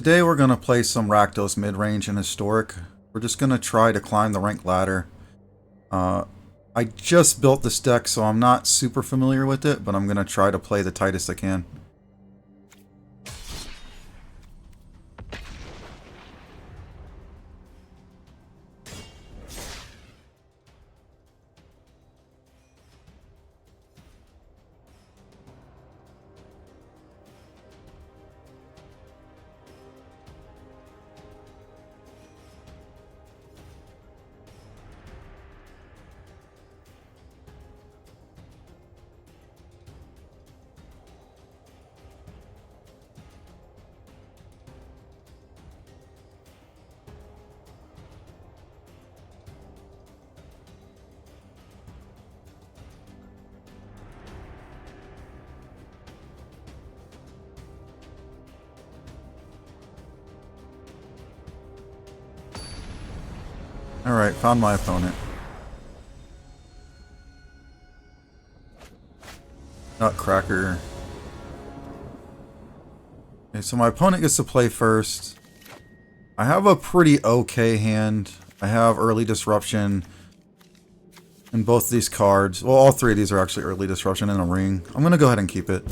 today we're going to play some Rakdos Midrange and Historic. We're just going to try to climb the rank ladder. I just built this deck, so I'm not super familiar with it, but I'm going to try to play the tightest I can. Alright, found my opponent. Nutcracker. Okay, so my opponent gets to play first. I have a pretty okay hand. I have early disruption in both these cards. Well, all three of these are actually early disruption in a ring. I'm going to go ahead and keep it.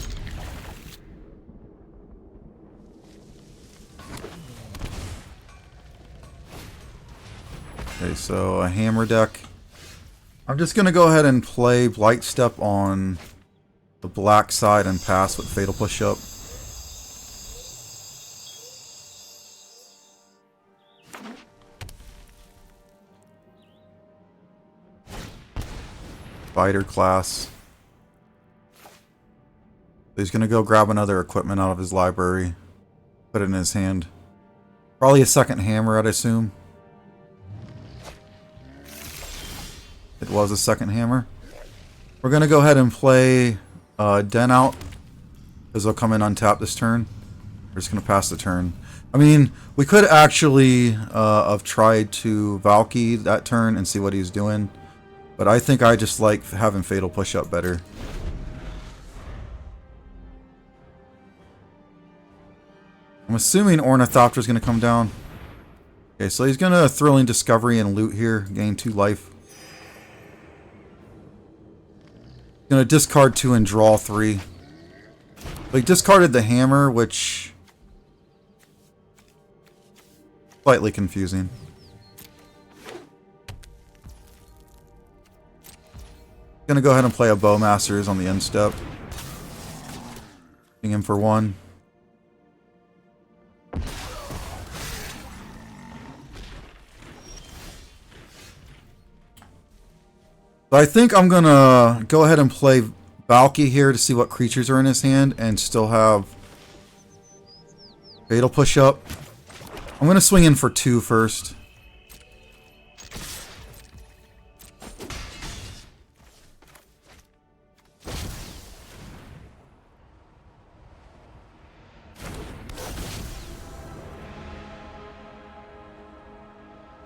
Okay, so a hammer deck. I'm just going to go ahead and play Blight Step on the black side and pass with Fatal Push-Up. Fighter class. He's going to go grab another equipment out of his library. Put it in his hand. Probably a second hammer, I'd assume. It was a second hammer. We're going to go ahead and play Den out, because they'll come in untap this turn. We're just going to pass the turn. I mean, we could actually have tried to Valky that turn and see what he's doing. But I think I just like having Fatal Push-Up better. I'm assuming Ornithopter's going to come down. Okay, so he's going to Thrilling Discovery and loot here. Gain 2 life. Going to discard 2 and draw 3. But he discarded the hammer, which... slightly confusing. Going to go ahead and play a Bowmasters on the end step. Hitting him for 1. So I think I'm going to go ahead and play Valky here to see what creatures are in his hand and still have Fatal Push-Up. I'm going to swing in for 2 first.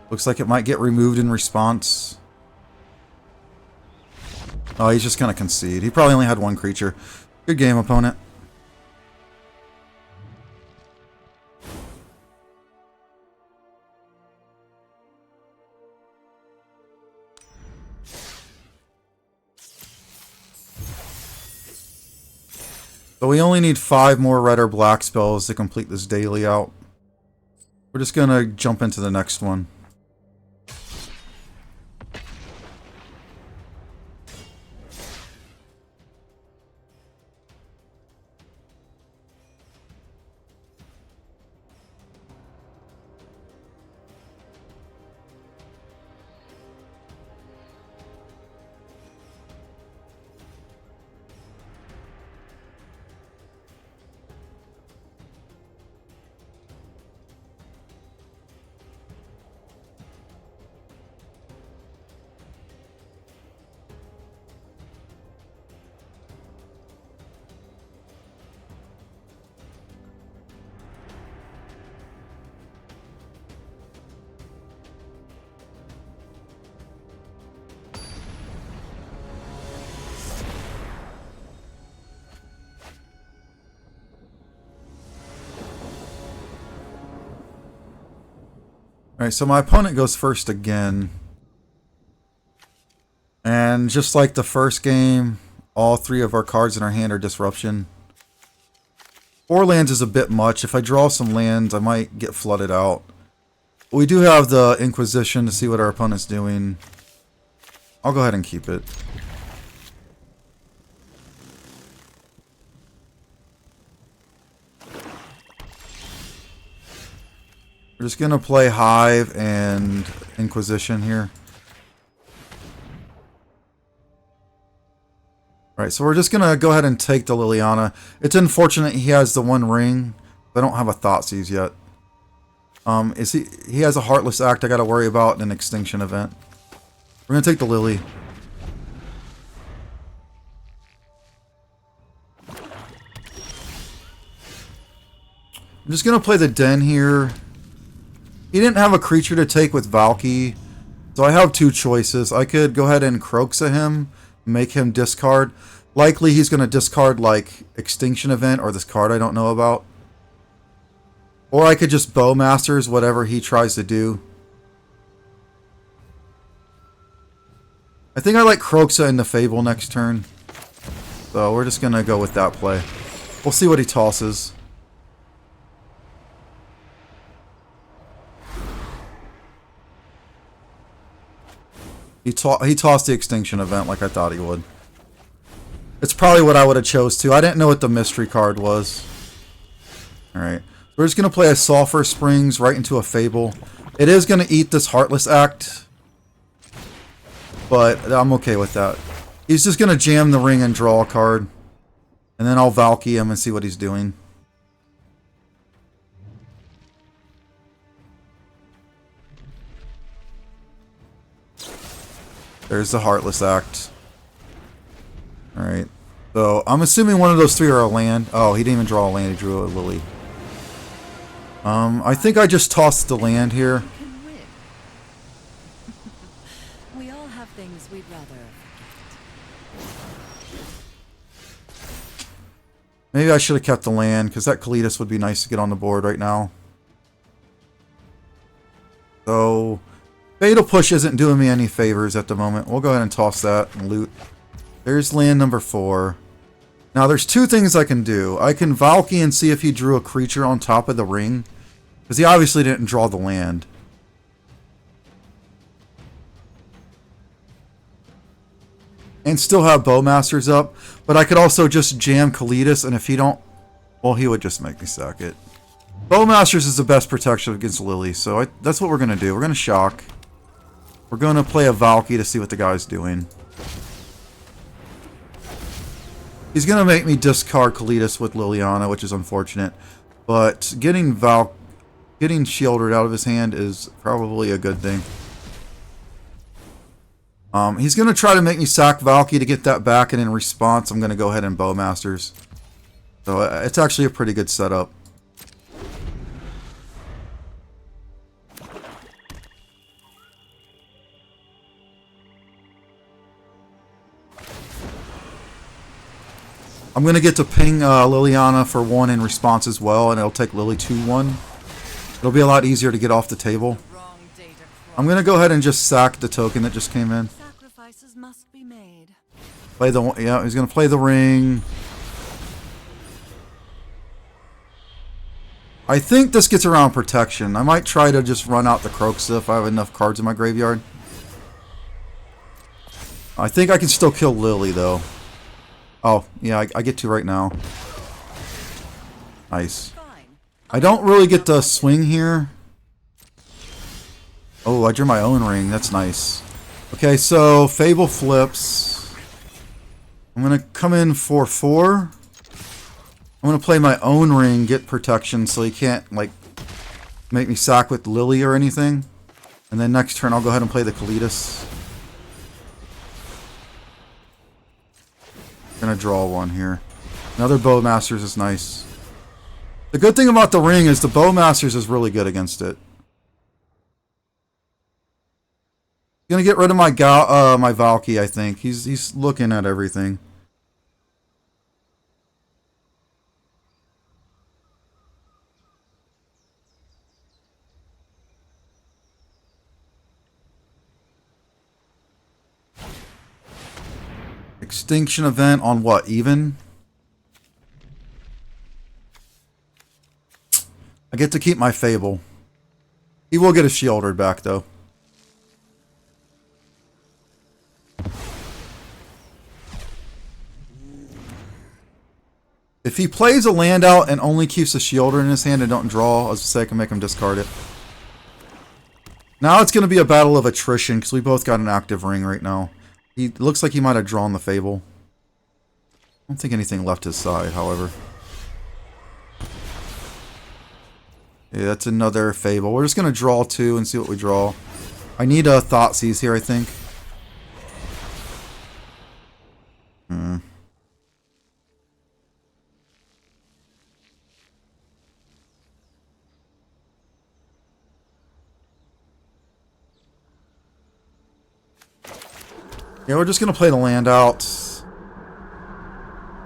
Looks like it might get removed in response. Oh, he's just going to concede. He probably only had 1 creature. Good game, opponent. So we only need 5 more red or black spells to complete this daily out. We're just going to jump into the next one. Alright, so my opponent goes first again. And just like the first game, all 3 of our cards in our hand are disruption. 4 lands is a bit much. If I draw some lands, I might get flooded out. We do have the Inquisition to see what our opponent's doing. I'll go ahead and keep it. We're just going to play Hive and Inquisition here. Alright, so we're just going to go ahead and take the Liliana. It's unfortunate he has the 1 ring. I don't have a Thoughtseize yet. He has a Heartless Act I got to worry about in an Extinction event. We're going to take the Lily. I'm just going to play the Den here. He didn't have a creature to take with Valky, so I have 2 choices. I could go ahead and Croxa him, make him discard. Likely he's going to discard like Extinction Event or this card I don't know about. Or I could just Bowmasters whatever he tries to do. I think I like Croxa in the Fable next turn. So we're just going to go with that play. We'll see what he tosses. He tossed the Extinction Event like I thought he would. It's probably what I would have chose too. I didn't know what the mystery card was. Alright. We're just going to play a Sulphur Springs right into a Fable. It is going to eat this Heartless Act. But I'm okay with that. He's just going to jam the ring and draw a card. And then I'll Valky him and see what he's doing. There's the Heartless Act. Alright. So, I'm assuming one of those 3 are a land. Oh, he didn't even draw a land. He drew a Lily. I think I just tossed the land here. We all have things we'd rather forget. Maybe I should have kept the land, because that Kalitas would be nice to get on the board right now. So, Fatal Push isn't doing me any favors at the moment. We'll go ahead and toss that and loot. There's land number 4. Now, there's 2 things I can do. I can Valky and see if he drew a creature on top of the ring. Because he obviously didn't draw the land. And still have Bowmasters up. But I could also just jam Kalitas, and if he don't... Well, he would just make me sack it. Bowmasters is the best protection against Lily, so that's what we're going to do. We're going to shock. We're going to play a Valky to see what the guy's doing. He's going to make me discard Kalitas with Liliana, which is unfortunate. But getting shielded out of his hand is probably a good thing. He's going to try to make me sack Valky to get that back, and in response, I'm going to go ahead and Bowmasters. So it's actually a pretty good setup. I'm going to get to ping Liliana for 1 in response as well, and it'll take Lily 2-1. It'll be a lot easier to get off the table. I'm going to go ahead and just sack the token that just came in. Sacrifices must be made. Play the... Yeah, he's going to play the ring. I think this gets around protection. I might try to just run out the Croxa if I have enough cards in my graveyard. I think I can still kill Lily, though. Oh, yeah, I get to right now. Nice. I don't really get the swing here. Oh, I drew my own ring. That's nice. Okay, so Fable flips. I'm going to come in for 4. I'm going to play my own ring, get protection, so he can't, like, make me sack with Lily or anything. And then next turn, I'll go ahead and play the Kalitas. Gonna draw 1 here. Another Bowmasters is nice. The good thing about the ring is the Bowmasters is really good against it. Gonna get rid of my my Valky, I think. He's looking at everything. Extinction event on what? Even? I get to keep my Fable. He will get his Shieldred back, though. If he plays a land out and only keeps a Shielder in his hand and don't draw, I was say I can make him discard it. Now it's going to be a battle of attrition because we both got an active ring right now. He looks like he might have drawn the Fable. I don't think anything left his side, however. Yeah, that's another Fable. We're just going to draw 2 and see what we draw. I need a Thoughtseize here, I think. Yeah, we're just going to play the land out.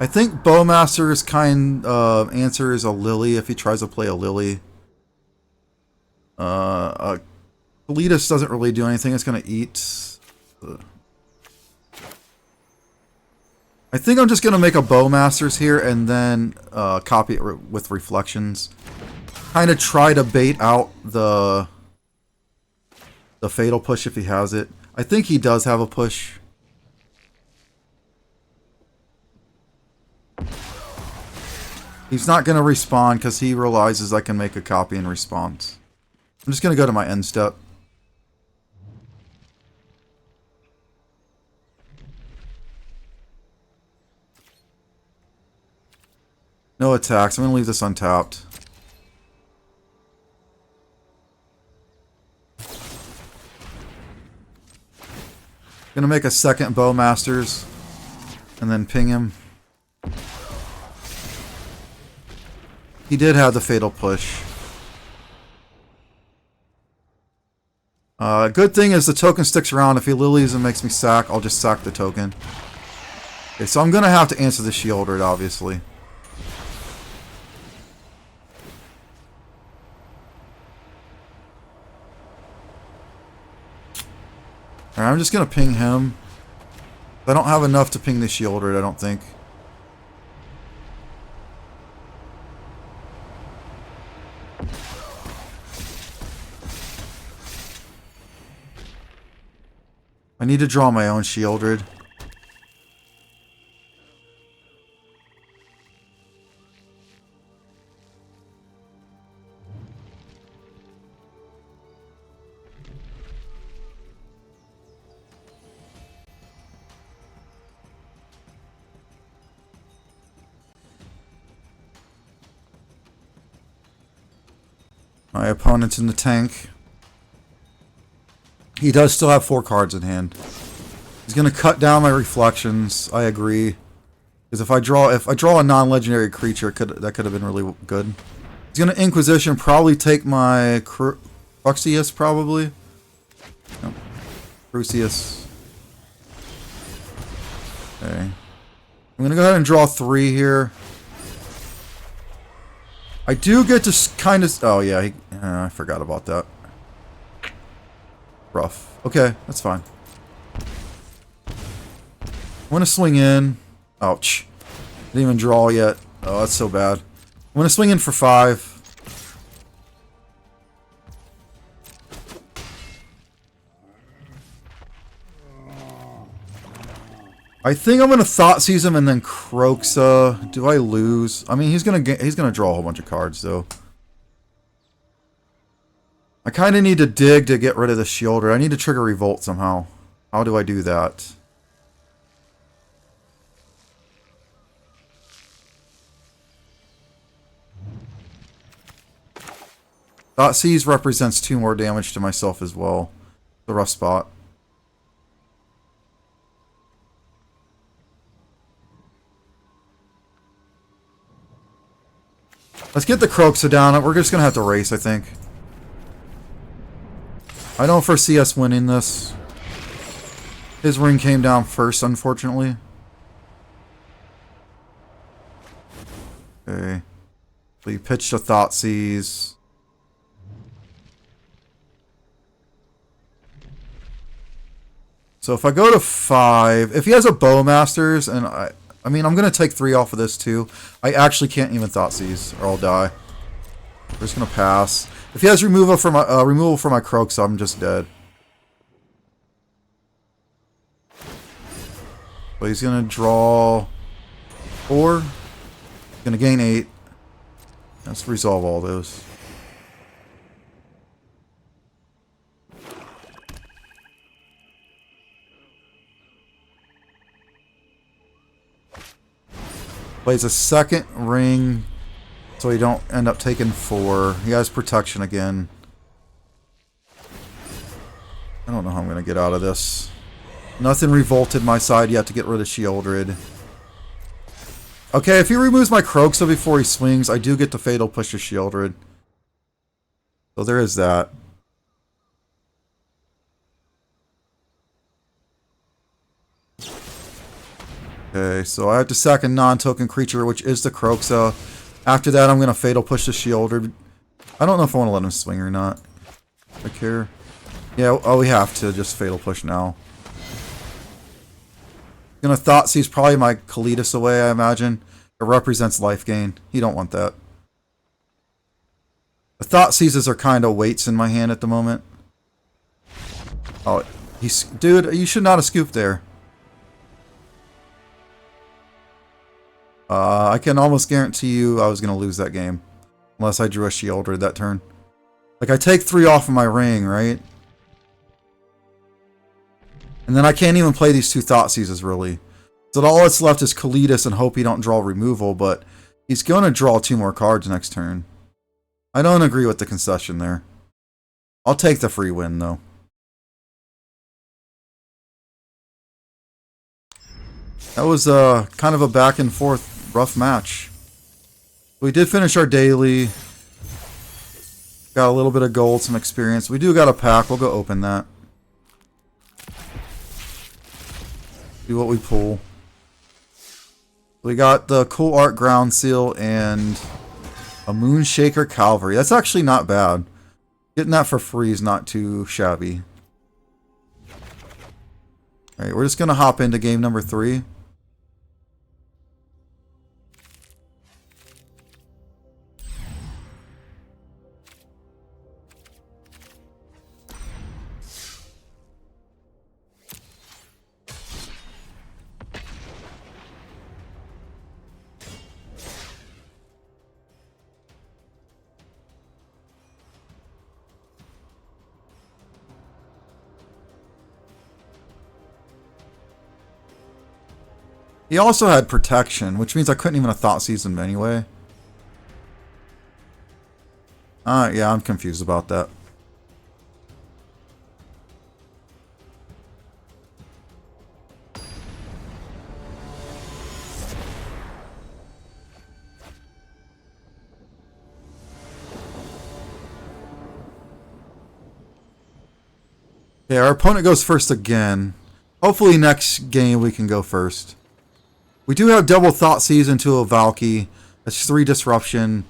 I think Bowmaster's answer is a Lily if he tries to play a Lily. Kalitas doesn't really do anything. It's going to eat. I think I'm just going to make a Bowmaster's here and then copy it with Reflections. Kind of try to bait out the Fatal Push if he has it. I think he does have a push. He's not going to respond because he realizes I can make a copy and response. I'm just going to go to my end step. No attacks. I'm going to leave this untapped. Going to make a second Bowmasters and then ping him. He did have the Fatal Push. Good thing is the token sticks around. If he lilies and makes me sack, I'll just sack the token. Okay, so I'm going to have to answer the Shieldred, obviously. Alright, I'm just going to ping him. I don't have enough to ping the Shieldred, I don't think. I need to draw my own Shieldred. My opponent's in the tank. He does still have 4 cards in hand. He's gonna cut down my Reflections. I agree. Because if I draw a non-legendary creature, that could have been really good. He's gonna Inquisition, probably take my Crucius, probably. No. Crucius. Okay. I'm gonna go ahead and draw 3 here. I do get to kind of. Oh yeah, I forgot about that. Rough. Okay, that's fine. I'm gonna swing in. Ouch. Didn't even draw yet. Oh, that's so bad. I'm gonna swing in for 5. I think I'm gonna Thoughtseize him and then Kroxa. Do I lose? I mean, he's gonna draw a whole bunch of cards though. I kind of need to dig to get rid of the Shieldred. I need to trigger Revolt somehow. How do I do that? Thoughtseize represents 2 more damage to myself as well. The rough spot. Let's get the Kroxa down. We're just going to have to race, I think. I don't foresee us winning this. His ring came down first, unfortunately. Okay. So he pitched a Thoughtseize. So if I go to 5, if he has a Bowmasters, and I mean, I'm going to take 3 off of this too. I actually can't even Thoughtseize, or I'll die. We're just going to pass. If he has removal for my Croaks, I'm just dead. But he's going to draw 4. He's going to gain 8. Let's resolve all those. Plays a second ring so he don't end up taking 4. He has protection again. I don't know how I'm going to get out of this. Nothing revolted my side yet to get rid of Shieldred. Okay, if he removes my Croaksa before he swings, I do get to Fatal Push to Shieldred. So there is that. Okay, so I have to sack a non-token creature, which is the Croaksa. After that, I'm going to Fatal Push the Shieldred. I don't know if I want to let him swing or not. I care. Yeah, oh, we have to just Fatal Push now. Gonna Thoughtseize probably my Kalitas away, I imagine. It represents life gain. You don't want that. The Thoughtseizes are kind of weights in my hand at the moment. Oh, dude, you should not have scooped there. I can almost guarantee you I was going to lose that game. Unless I drew a Shieldred that turn. Like, I take 3 off of my ring, right? And then I can't even play these 2 Thoughtseizes, really. So all that's left is Kalitas and hope he don't draw removal, but he's going to draw 2 more cards next turn. I don't agree with the concession there. I'll take the free win, though. That was kind of a back and forth rough match. We did finish our daily. Got a little bit of gold, some experience. We do got a pack. We'll go open that. See what we pull. We got the Cool Art Ground Seal and a Moonshaker Cavalry. That's actually not bad. Getting that for free is not too shabby. Alright, we're just going to hop into game number 3. He also had protection, which means I couldn't even have Thoughtseize him anyway. Yeah, I'm confused about that. Yeah, our opponent goes first again. Hopefully next game we can go first. We do have double Thoughtseize into a Valky. That's 3 disruption.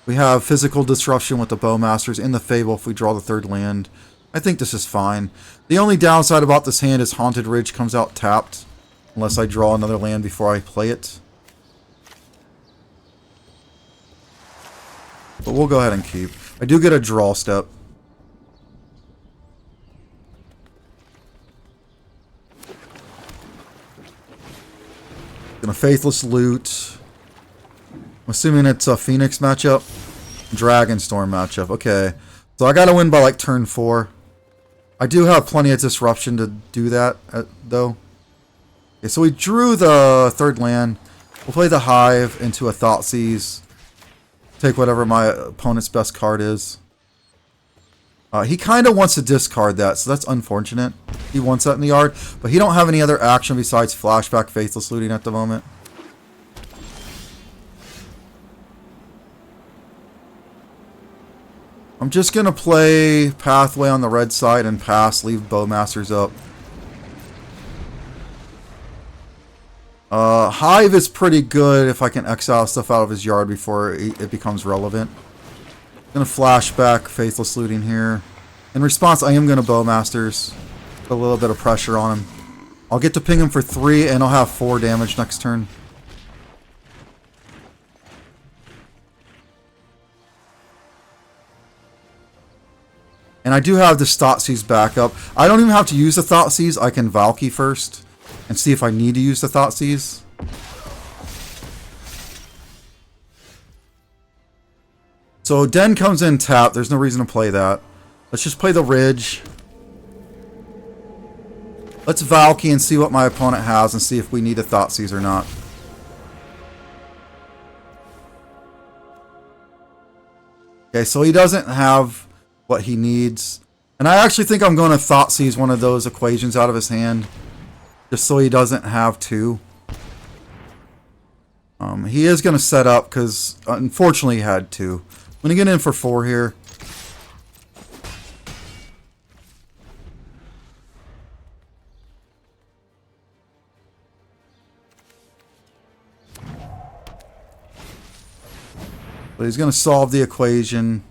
We have physical disruption with the Bowmasters in the Fable if we draw the 3rd land. I think this is fine. The only downside about this hand is Haunted Ridge comes out tapped. Unless I draw another land before I play it. But we'll go ahead and keep. I do get a draw step. Gonna Faithless Loot. I'm assuming it's a Phoenix matchup. Dragonstorm matchup. Okay. So I gotta win by like turn 4. I do have plenty of disruption to do that, though. Okay, so we drew the 3rd land. We'll play the Hive into a Thoughtseize. Take whatever my opponent's best card is. He kind of wants to discard that, so that's unfortunate. He wants that in the yard, but he don't have any other action besides Flashback Faithless Looting at the moment. I'm just going to play Pathway on the red side and pass, leave Bowmasters up. Hive is pretty good if I can exile stuff out of his yard before it becomes relevant. I'm going to Flashback Faithless Looting here. In response, I am going to Bowmasters. Put a little bit of pressure on him. I'll get to ping him for 3, and I'll have 4 damage next turn. And I do have the Thoughtseize backup. I don't even have to use the Thoughtseize. I can Valky first and see if I need to use the Thoughtseize. So Den comes in tapped. There's no reason to play that. Let's just play the Ridge. Let's Valky and see what my opponent has and see if we need a Thoughtseize or not. Okay, so he doesn't have what he needs. And I actually think I'm going to Thoughtseize one of those equations out of his hand. Just so he doesn't have 2. He is going to set up because unfortunately he had 2. I'm going to get in for 4 here. But he's going to solve the equation.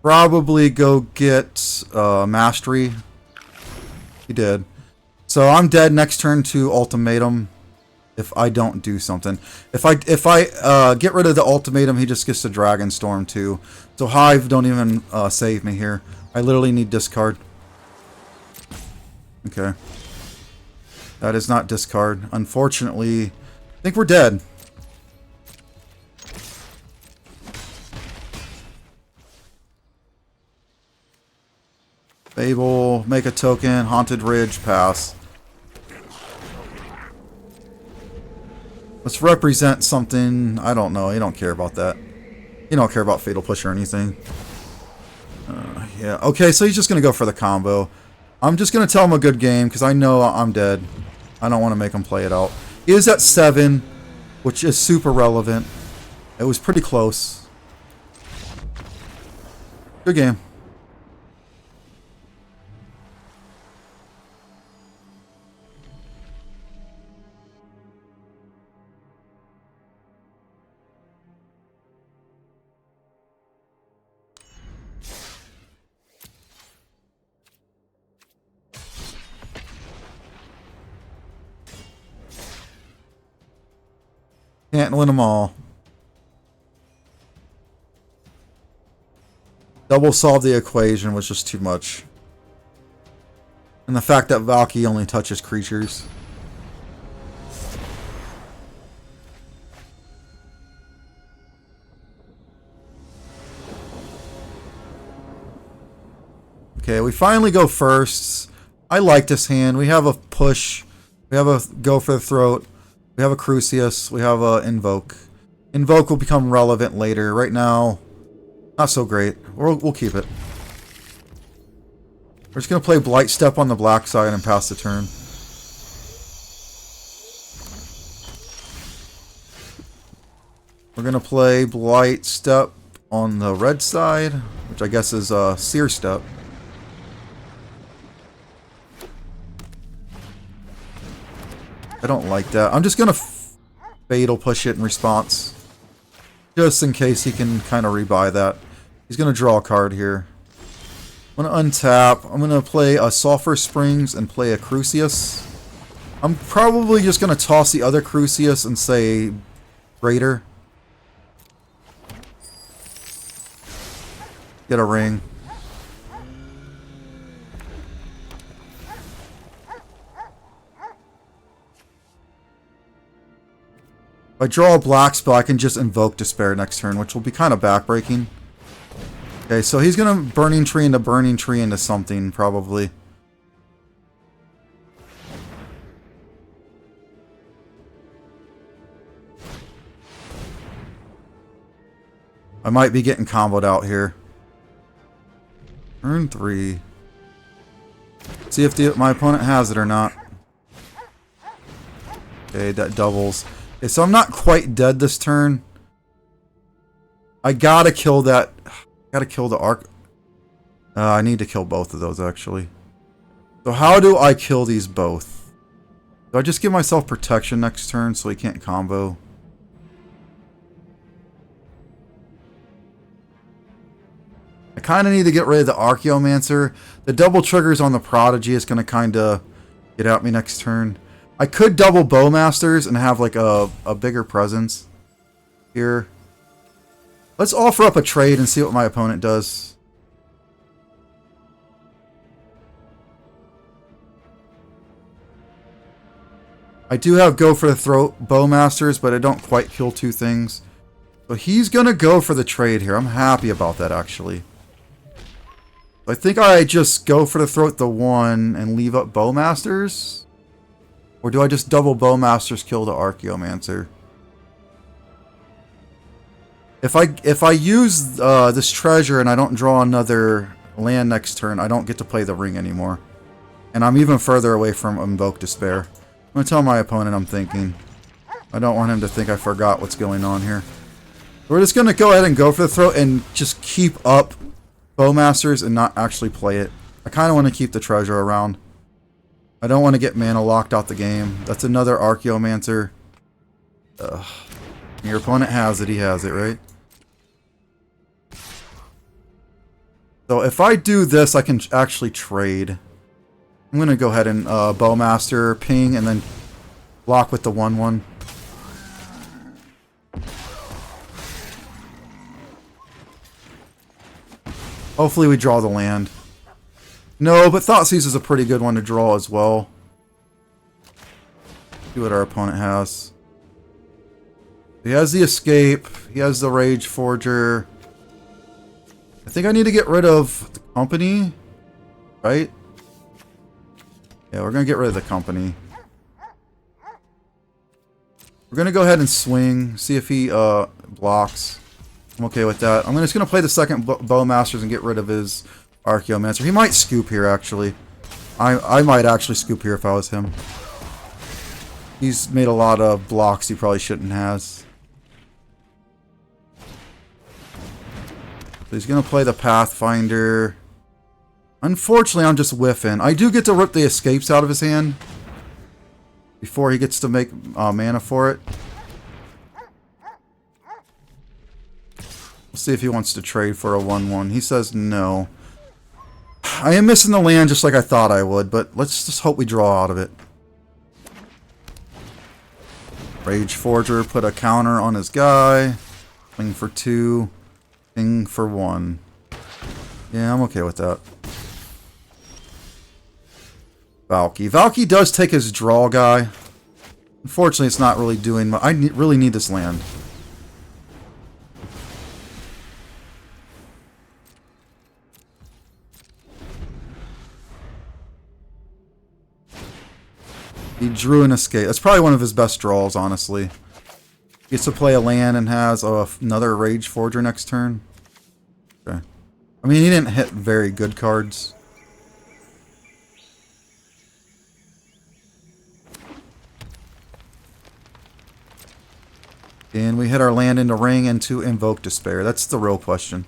Probably go get Mastery. He did. So I'm dead next turn to Ultimatum if I don't do something. If I get rid of the Ultimatum, he just gets the Dragon Storm too. So Hive don't even save me here. I literally need discard. Okay. That is not discard. Unfortunately, I think we're dead. Fable, make a token, Haunted Ridge, pass. Let's represent something. I don't know. You don't care about that. You don't care about Fatal Push or anything. Yeah. Okay, so he's just going to go for the combo. I'm just going to tell him a good game because I know I'm dead. I don't want to make him play it out. He is at 7, which is super relevant. It was pretty close. Good game. Can't win them all. Double solve the equation was just too much. And the fact that Valky only touches creatures. Okay, we finally go first. I like this hand. We have a push. We have a go for the throat. We have a Crucius. We have a Invoke. Invoke will become relevant later. Right now, not so great. We'll keep it. We're just going to play Blight Step on the black side and pass the turn. We're going to play Blight Step on the red side, which I guess is Seer Step. I don't like that. I'm just going to Fatal Push it in response. Just in case he can kind of rebuy that. He's going to draw a card here. I'm going to untap. I'm going to play a Sulphur Springs and play a Crucius. I'm probably just going to toss the other Crucius and say Greater. Get a ring. If I draw a black spell, I can just invoke Despair next turn, which will be kind of backbreaking. Okay, so he's going to Burning Tree into something, probably. I might be getting comboed out here. Turn 3. See if my opponent has it or not. Okay, that doubles. Okay, so I'm not quite dead this turn. I gotta kill that. Gotta kill the arc. I need to kill both of those, actually. So how do I kill these both? Do I just give myself protection next turn so he can't combo? kind of need to get rid of the Archaeomancer. The double triggers on the Prodigy is going to kind of get at me next turn. I could double Bowmasters and have like a bigger presence here. Let's offer up a trade and see what my opponent does. I do have Go for the Throat Bowmasters, but I don't quite kill two things. So he's going to go for the trade here. I'm happy about that, actually. I think I just go for the Throat the 1 and leave up Bowmasters? Or do I just double Bowmasters, kill the Archaeomancer? If I use this treasure and I don't draw another land next turn, I don't get to play the ring anymore. And I'm even further away from Invoke Despair. I'm going to tell my opponent I'm thinking. I don't want him to think I forgot what's going on here. We're just going to go ahead and go for the Throat and just keep up Bowmasters and not actually play it. I kind of want to keep the treasure around. I don't want to get mana locked out the game. That's another Archaeomancer. Ugh. Your opponent has it, he has it, right? So if I do this, I can actually trade. I'm going to go ahead and Bowmaster, ping, and then block with the 1/1. Hopefully we draw the land. No, but Thoughtseize is a pretty good one to draw as well. See what our opponent has. He has the Escape. He has the Rage Forger. I think I need to get rid of the Company. Right? Yeah, we're going to get rid of the Company. We're going to go ahead and swing. See if he blocks. I'm okay with that. I'm just going to play the second Bowmasters and get rid of his Archaeomancer. He might scoop here, actually. I might actually scoop here if I was him. He's made a lot of blocks he probably shouldn't have. So he's going to play the Pathfinder. Unfortunately, I'm just whiffing. I do get to rip the Escapes out of his hand before he gets to make mana for it. We'll see if he wants to trade for a 1/1. He says no. I am missing the land just like I thought I would, but let's just hope we draw out of it. Rage Forger, put a counter on his guy. Swing for 2. Ping for 1. Yeah, I'm okay with that. Valky. Valky does take his draw guy. Unfortunately, it's not really doing much. I really need this land. He drew an Escape. That's probably one of his best draws, honestly. He gets to play a land and has another Rage Forger next turn. Okay. I mean, he didn't hit very good cards. And we hit our land into Ring and to Invoke Despair. That's the real question.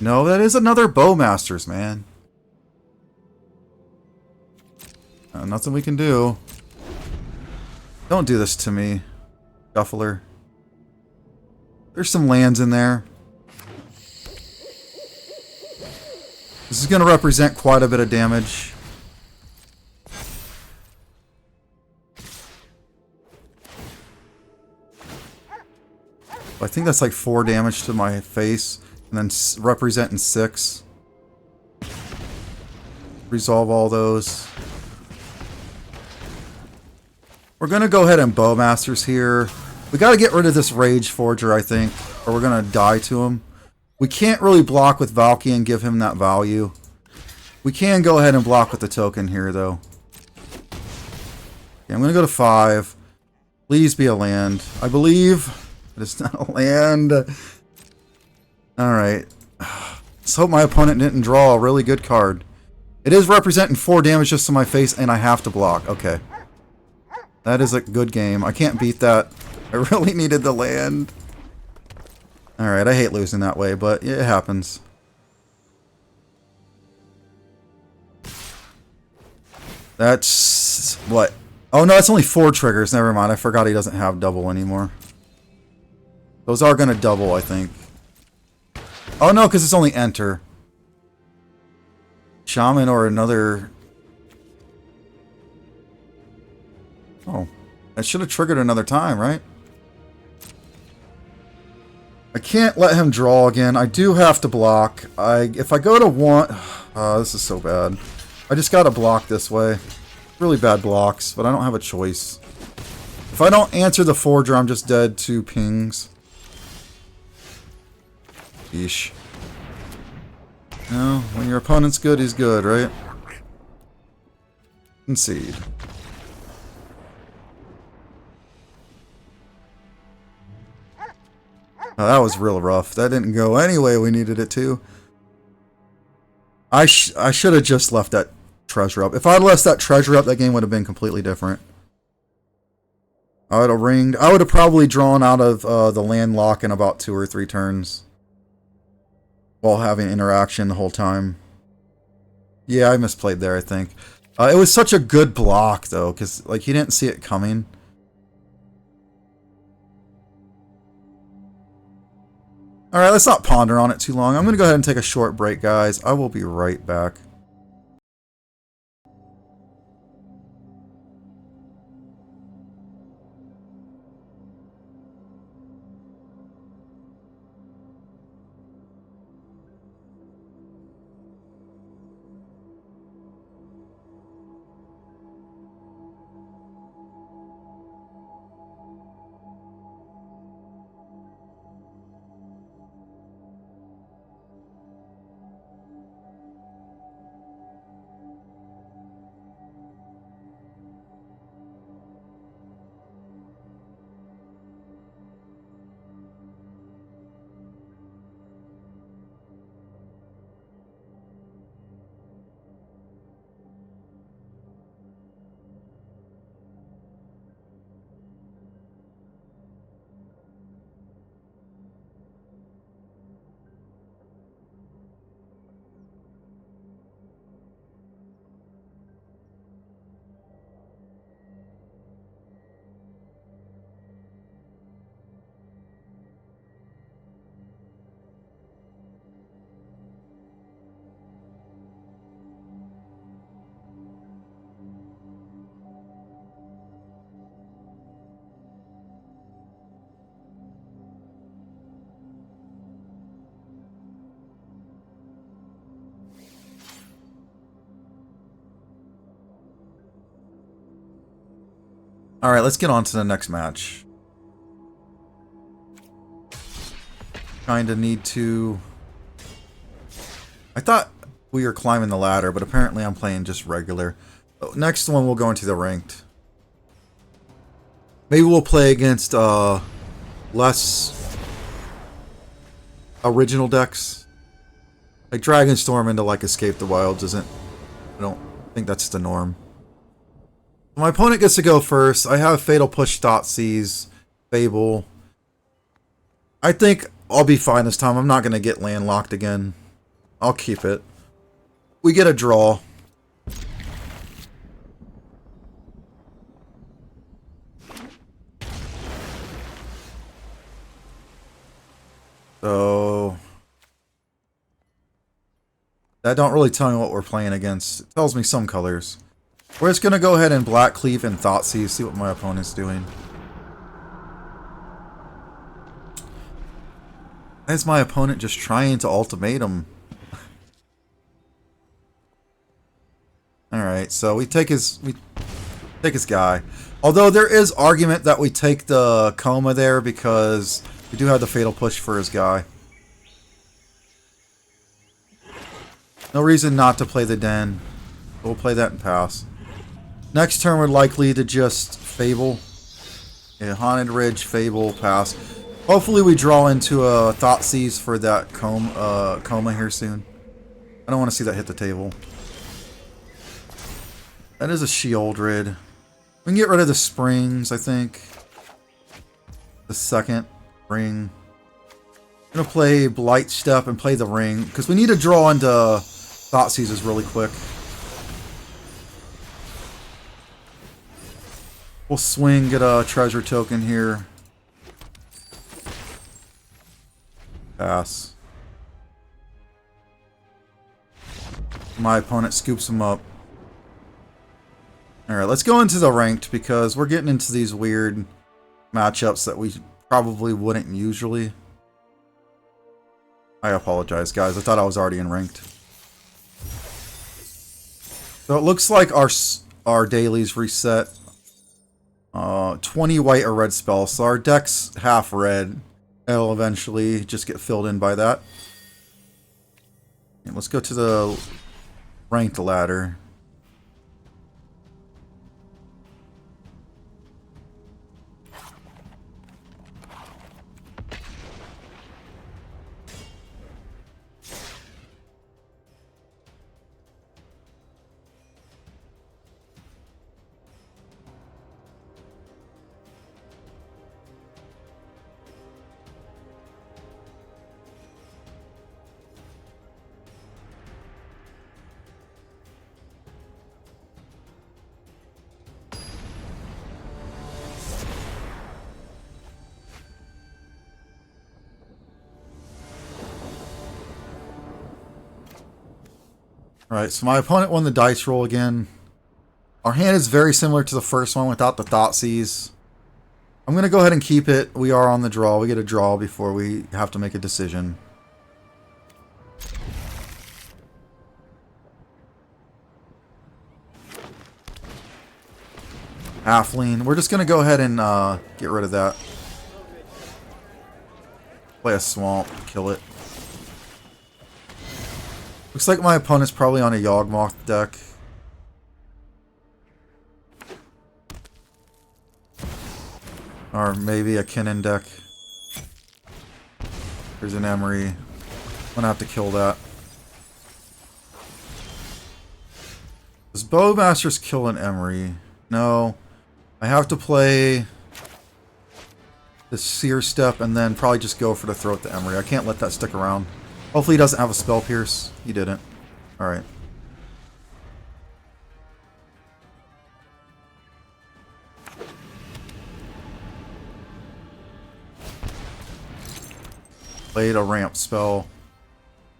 No, that is another Bowmasters, man. Nothing we can do. Don't do this to me, Shuffler. There's some lands in there. This is going to represent quite a bit of damage. I think that's like 4 damage to my face, and then representing 6. Resolve all those. We're going to go ahead and Bowmasters here. We got to get rid of this Rage Forger, I think, or we're going to die to him. We can't really block with Valky and give him that value. We can go ahead and block with the token here, though. Okay, I'm going to go to 5. Please be a land. I believe it's not a land. Alright. Let's hope my opponent didn't draw a really good card. It is representing 4 damage just to my face, and I have to block. Okay. That is a good game. I can't beat that. I really needed the land. Alright, I hate losing that way, but yeah, it happens. That's... what? Oh no, it's only 4 triggers. Never mind, I forgot he doesn't have double anymore. Those are going to double, I think. Oh no, because it's only enter. Shaman or another... Oh. That should have triggered another time, right? I can't let him draw again. I do have to block. If I go to one... this is so bad. I just gotta block this way. Really bad blocks, but I don't have a choice. If I don't answer the Forger, I'm just dead to pings. Yeesh. No, when your opponent's good, he's good, right? Concede. Oh, that was real rough. That didn't go any way we needed it to. I should have just left that treasure up. If I had left that treasure up, that game would have been completely different. I would have ringed. I would have probably drawn out of the land lock in about 2 or 3 turns. While having interaction the whole time. Yeah, I misplayed there, I think. It was such a good block, though, because like he didn't see it coming. Alright, let's not ponder on it too long. I'm going to go ahead and take a short break, guys. I will be right back. Alright, let's get on to the next match. Kinda need to... I thought we were climbing the ladder, but apparently I'm playing just regular. Next one we'll go into the ranked. Maybe we'll play against less original decks. Like Dragonstorm into like Escape the Wilds isn't... I don't think that's the norm. My opponent gets to go first. I have Fatal Push, Thoughtseize, Fable. I think I'll be fine this time. I'm not going to get landlocked again. I'll keep it. We get a draw. So... that don't really tell me what we're playing against. It tells me some colors. We're just going to go ahead and Black Cleave and Thoughtseize, see what my opponent's doing. Why is my opponent just trying to ultimatum? Alright, so we take his guy. Although there is argument that we take the Coma there because we do have the Fatal Push for his guy. No reason not to play the Den. We'll play that and pass. Next turn we're likely to just Fable. Yeah, Haunted Ridge, Fable, pass. Hopefully we draw into a Thoughtseize for that Coma here soon. I don't want to see that hit the table. That is a Sheoldred. We can get rid of the Springs, I think. The second ring. I'm going to play Blight Step and play the ring. Because we need to draw into Thoughtseizes really quick. We'll swing, get a treasure token here. Pass. My opponent scoops him up. Alright, let's go into the ranked because we're getting into these weird matchups that we probably wouldn't usually. I apologize, guys. I thought I was already in ranked. So it looks like our dailies reset. 20 white or red spells. So our deck's half red. It'll eventually just get filled in by that. And let's go to the ranked ladder. Alright, so my opponent won the dice roll again. Our hand is very similar to the first one without the Thoughtseize. I'm going to go ahead and keep it. We are on the draw. We get a draw before we have to make a decision. Halfling. We're just going to go ahead and get rid of that. Play a swamp. Kill it. Looks like my opponent's probably on a Yawgmoth deck. Or maybe a Kinnan deck. There's an Emery. I'm gonna have to kill that. Does Bowmasters kill an Emery? No. I have to play the Seer Step and then probably just go for the Throat the Emery. I can't let that stick around. Hopefully he doesn't have a Spell Pierce. He didn't. Alright. Played a ramp spell.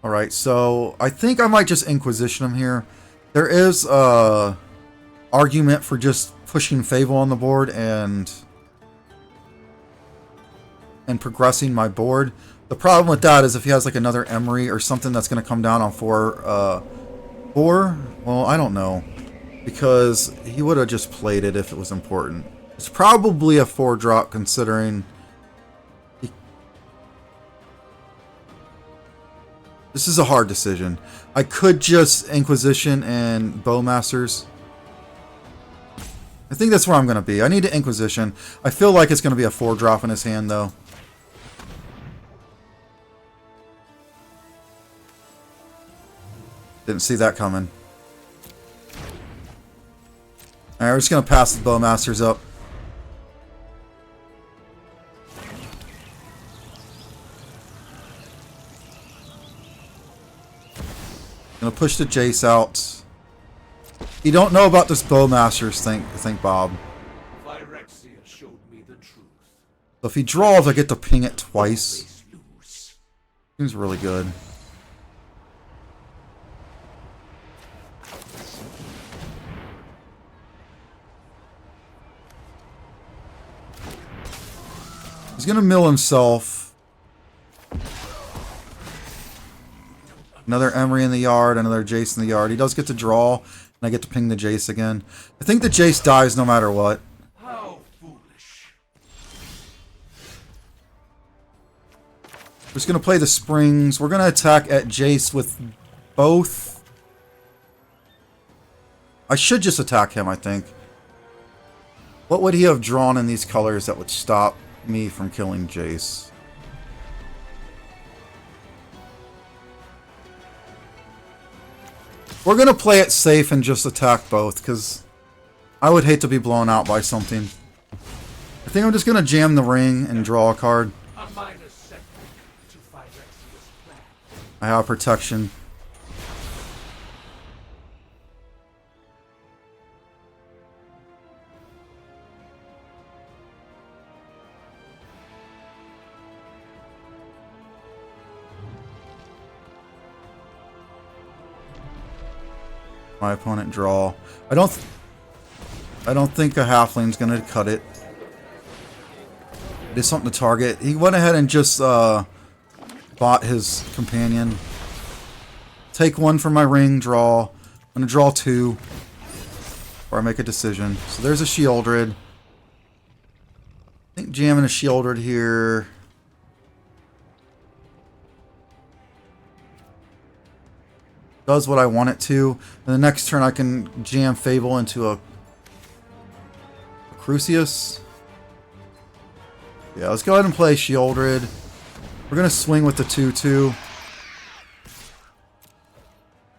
Alright, so I think I might just Inquisition him here. There is a argument for just pushing Fable on the board and progressing my board. The problem with that is if he has like another Emery or something that's going to come down on 4, well, I don't know. Because he would have just played it if it was important. It's probably a 4-drop considering... This is a hard decision. I could just Inquisition and Bowmasters. I think that's where I'm going to be. I need to Inquisition. I feel like it's going to be a 4-drop in his hand, though. Didn't see that coming. Alright, we're just going to pass the Bowmasters up. Gonna push the Jace out. You don't know about this Bowmasters think Bob. Showed me the truth. So if he draws, I get to ping it twice. Seems really good. He's gonna mill himself. Another Emery in the yard, another Jace in the yard. He does get to draw, and I get to ping the Jace again. I think the Jace dies no matter what. How foolish. We're just going to play the Springs. We're going to attack at Jace with both. I should just attack him, I think. What would he have drawn in these colors that would stop me from killing Jace? We're going to play it safe and just attack both, because I would hate to be blown out by something. I think I'm just going to jam the ring and draw a card. I have protection. my opponent draw. I don't think a halfling's gonna cut it. It is something to target. He went ahead and just bought his companion. Take one from my ring, draw. I'm gonna draw 2 before I make a decision. So there's a Shieldred. I think jamming a Shieldred here. Does what I want it to. And the next turn I can jam Fable into a Crucius. Yeah, let's go ahead and play Shieldred. We're going to swing with the 2/2.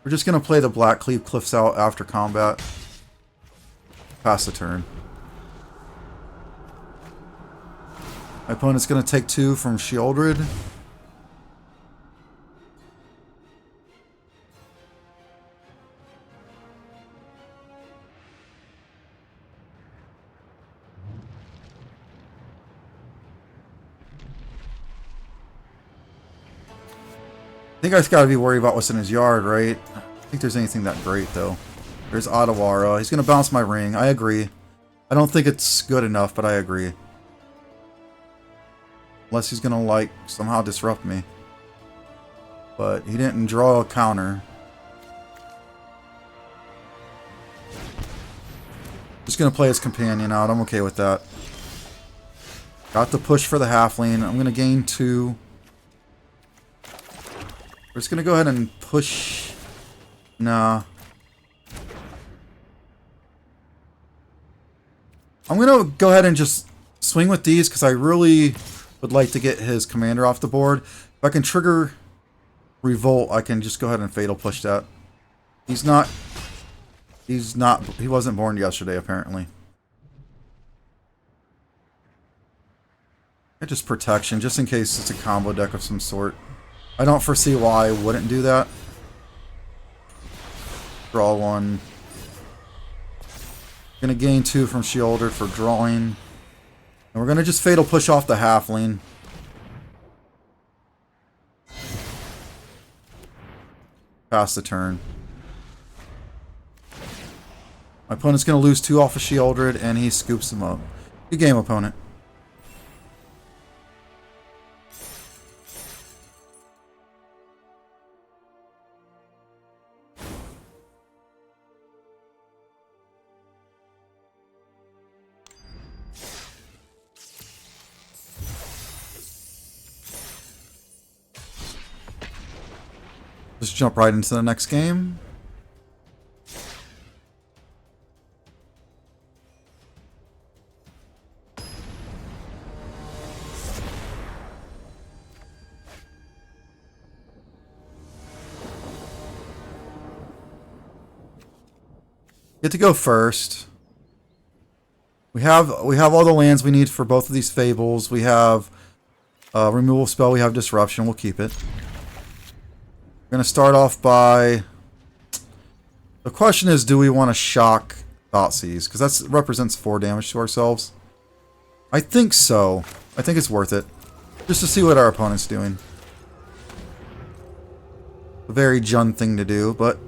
We're just going to play the Black Cleave Cliffs out after combat. Pass the turn. My opponent's going to take 2 from Shieldred. I think I just gotta be worried about what's in his yard, right? I don't think there's anything that great, though. There's Otawara. He's gonna bounce my ring. I agree. I don't think it's good enough, but I agree. Unless he's gonna, like, somehow disrupt me. But he didn't draw a counter. Just gonna play his companion out. I'm okay with that. Got the push for the halfling. I'm gonna gain 2. We're just going to go ahead and push. Nah. I'm going to go ahead and just swing with these because I really would like to get his commander off the board. If I can trigger Revolt, I can just go ahead and Fatal Push that. He wasn't born yesterday, apparently. Just protection, just in case it's a combo deck of some sort. I don't foresee why I wouldn't do that. Draw 1. Gonna gain 2 from Shieldred for drawing. And we're gonna just Fatal Push off the halfling. Pass the turn. My opponent's gonna lose 2 off of Shieldred, and he scoops him up. Good game, opponent. Let's jump right into the next game. Get to go first. We have all the lands we need for both of these fables. We have removal spell. We have disruption. We'll keep it. We're going to start off by... The question is, do we want to shock Thoughtseize? Because that represents 4 damage to ourselves. I think so. I think it's worth it. Just to see what our opponent's doing. A very Jun thing to do, but...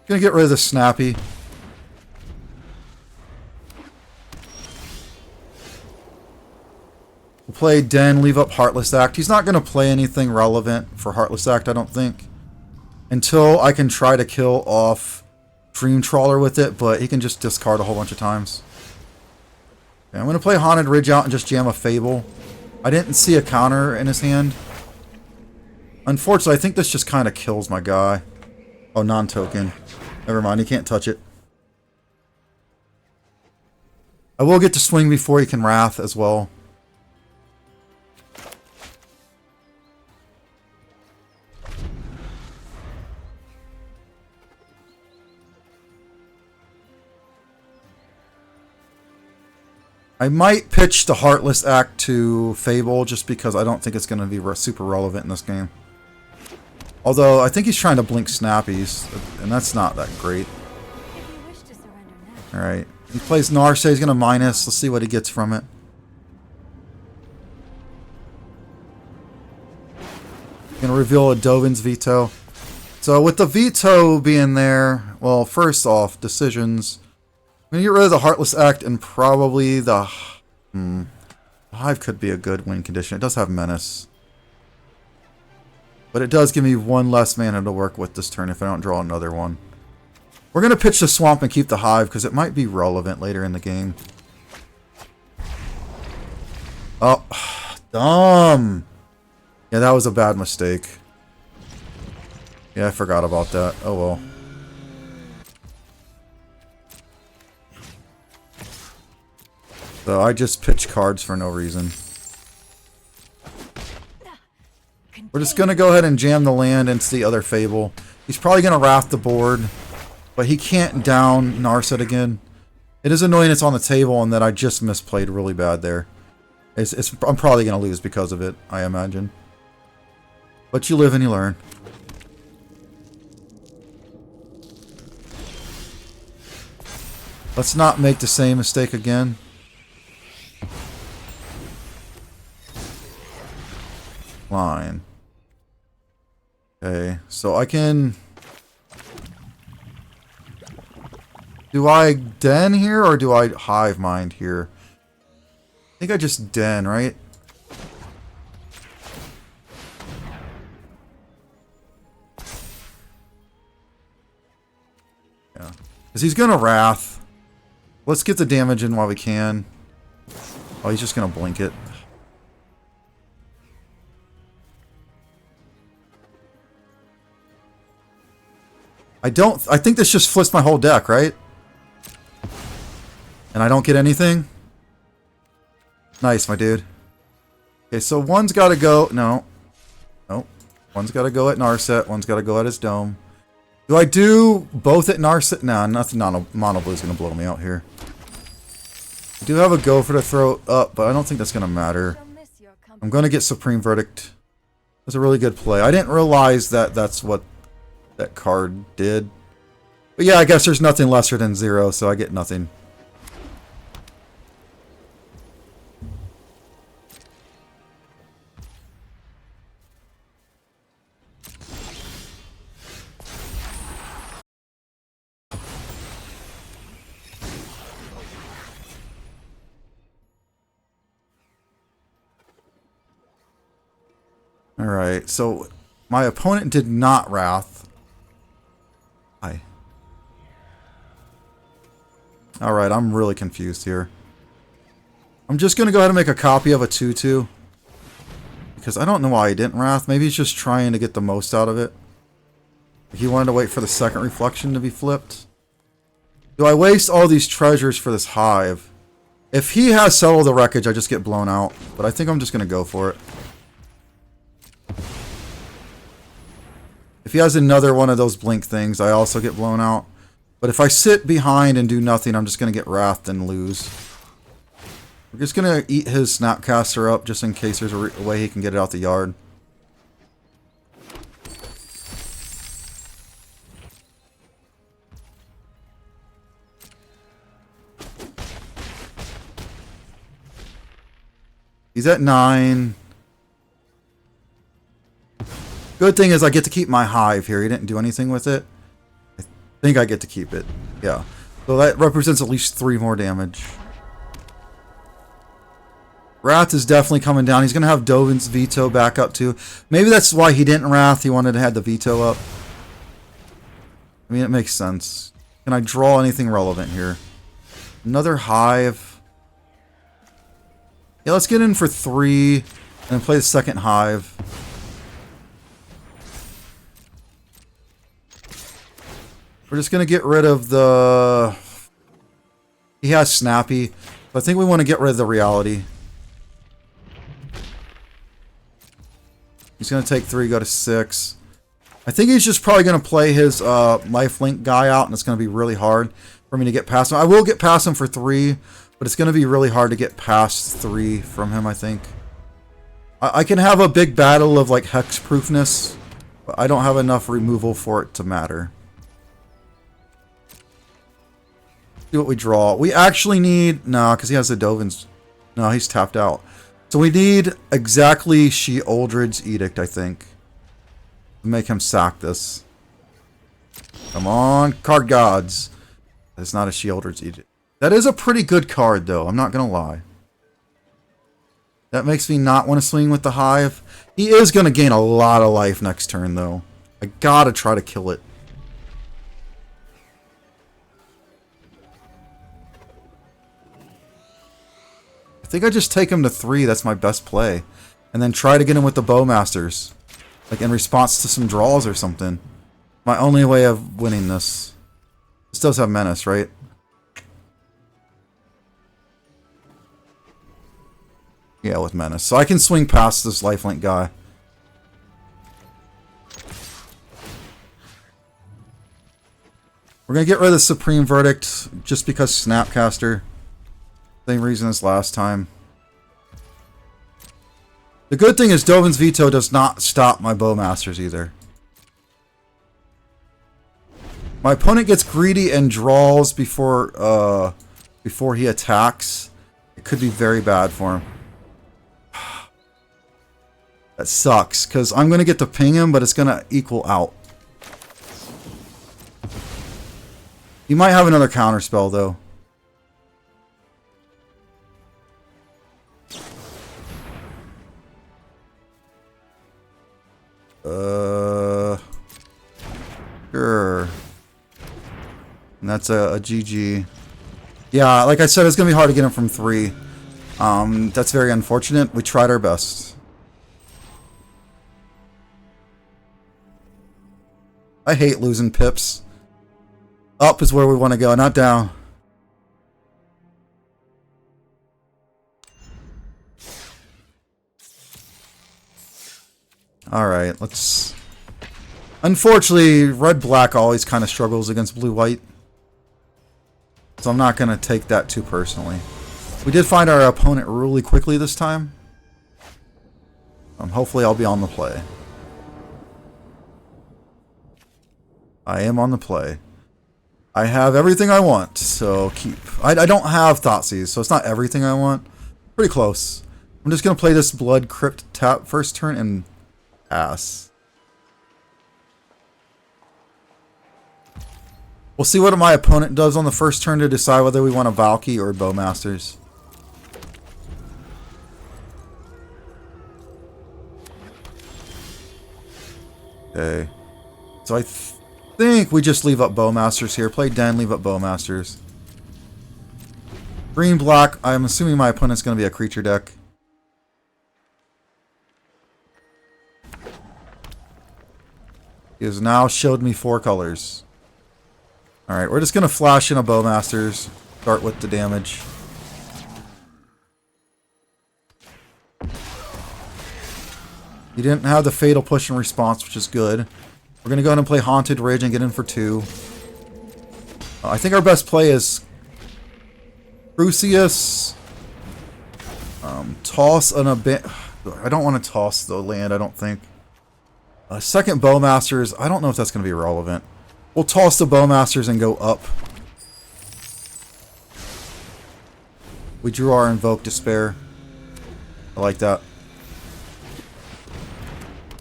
Gonna get rid of the Snappy. We'll play Den, leave up Heartless Act. He's not gonna play anything relevant for Heartless Act, I don't think. Until I can try to kill off Dream Trawler with it, but he can just discard a whole bunch of times. Okay, I'm gonna play Haunted Ridge out and just jam a Fable. I didn't see a counter in his hand. Unfortunately, I think this just kind of kills my guy. Oh, non-token. Never mind, he can't touch it. I will get to swing before he can Wrath as well. I might pitch the Heartless Act to Fable just because I don't think it's going to be super relevant in this game. Although, I think he's trying to blink Snappies, and that's not that great. Alright, He plays Narset. He's going to minus. Let's see what he gets from it. Going to reveal a Dovin's veto. So with the veto being there, well, first off, decisions. I'm going to get rid of the Heartless Act and probably the... Hive could be a good win condition. It does have Menace. But it does give me one less mana to work with this turn if I don't draw another one. We're going to pitch the Swamp and keep the Hive because it might be relevant later in the game. Oh, dumb. Yeah, that was a bad mistake. Yeah, I forgot about that. Oh well. So I just pitch cards for no reason. We're just going to go ahead and jam the land into the other Fable. He's probably going to Wrath the board, but he can't down Narset again. It is annoying it's on the table and that I just misplayed really bad there. I'm probably going to lose because of it, I imagine. But you live and you learn. Let's not make the same mistake again. Line. Okay, so I can... Do I Den here or do I Hive Mind here? I think I just Den, right? Yeah. Because he's going to Wrath. Let's get the damage in while we can. Oh, he's just going to blink it. I think this just flips my whole deck, right? And I don't get anything? Nice, my dude. Okay, so one's got to go... No. Nope. One's got to go at Narset. One's got to go at his Dome. Do I do both at Narset? Nah, nothing. Mono Blue is going to blow me out here. I do have a Gopher to throw up, but I don't think that's going to matter. I'm going to get Supreme Verdict. That's a really good play. I didn't realize that that's what that card did. But yeah, I guess there's nothing lesser than 0, so I get nothing. Alright, so my opponent did not Wrath. Alright, I'm really confused here. I'm just going to go ahead and make a copy of a 2/2. Because I don't know why he didn't Wrath. Maybe he's just trying to get the most out of it. He wanted to wait for the second reflection to be flipped. Do I waste all these treasures for this Hive? If he has Settle the Wreckage, I just get blown out. But I think I'm just going to go for it. If he has another one of those blink things, I also get blown out. But if I sit behind and do nothing, I'm just going to get Wrathed and lose. We're just going to eat his Snapcaster up just in case there's a way he can get it out the yard. He's at 9. Good thing is I get to keep my Hive here. He didn't do anything with it. I think I get to keep it. Yeah. So that represents at least 3 more damage. Wrath is definitely coming down. He's going to have Dovin's veto back up too. Maybe that's why he didn't Wrath. He wanted to have the veto up. I mean, it makes sense. Can I draw anything relevant here? Another Hive. Yeah, let's get in for 3 and play the second Hive. We're just going to get rid of the... He has Snappy. But I think we want to get rid of the Reality. He's going to take 3, go to 6. I think he's just probably going to play his lifelink guy out, and it's going to be really hard for me to get past him. I will get past him for 3, but it's going to be really hard to get past 3 from him, I think. I can have a big battle of like hexproofness, but I don't have enough removal for it to matter. See what we draw. We actually need... No, because he has the Dovin's... No, he's tapped out. So we need exactly Sheoldred's Edict, I think. To make him sack this. Come on, card gods. It's not a Sheoldred's Edict. That is a pretty good card, though. I'm not going to lie. That makes me not want to swing with the Hive. He is going to gain a lot of life next turn, though. I gotta try to kill it. I think I just take him to 3. That's my best play. And then try to get him with the Bowmasters. Like in response to some draws or something. My only way of winning this. This does have Menace, right? Yeah, with Menace. So I can swing past this lifelink guy. We're going to get rid of the Supreme Verdict just because Snapcaster. Same reason as last time. The good thing is Dovin's Veto does not stop my Bowmasters either. My opponent gets greedy and draws before he attacks. It could be very bad for him. That sucks, because I'm going to get to ping him, but it's going to equal out. He might have another counterspell, though. Sure. And that's a GG. Yeah, like I said, it's going to be hard to get him from 3. That's very unfortunate. We tried our best. I hate losing pips. Up is where we want to go, not down. Alright, let's... Unfortunately, red-black always kind of struggles against blue-white. So I'm not going to take that too personally. We did find our opponent really quickly this time. Hopefully I'll be on the play. I am on the play. I have everything I want, so keep. I don't have Thoughtseize, so it's not everything I want. Pretty close. I'm just going to play this Blood Crypt tap first turn and pass. We'll see what my opponent does on the first turn to decide whether we want a Valky or Bowmasters. Okay. So I think we just leave up Bowmasters here. Play Den, leave up Bowmasters. Green, black. I'm assuming my opponent's going to be a creature deck. He has now showed me 4 colors. Alright, we're just going to flash in a Bowmasters. Start with the damage. He didn't have the Fatal Push in response, which is good. We're going to go ahead and play Haunted Ridge and get in for 2. I think our best play is Crucius. Toss an Abandon... I don't want to toss the land, I don't think. Second Bowmasters, I don't know if that's going to be relevant. We'll toss the Bowmasters and go up. We drew our Invoke Despair. I like that.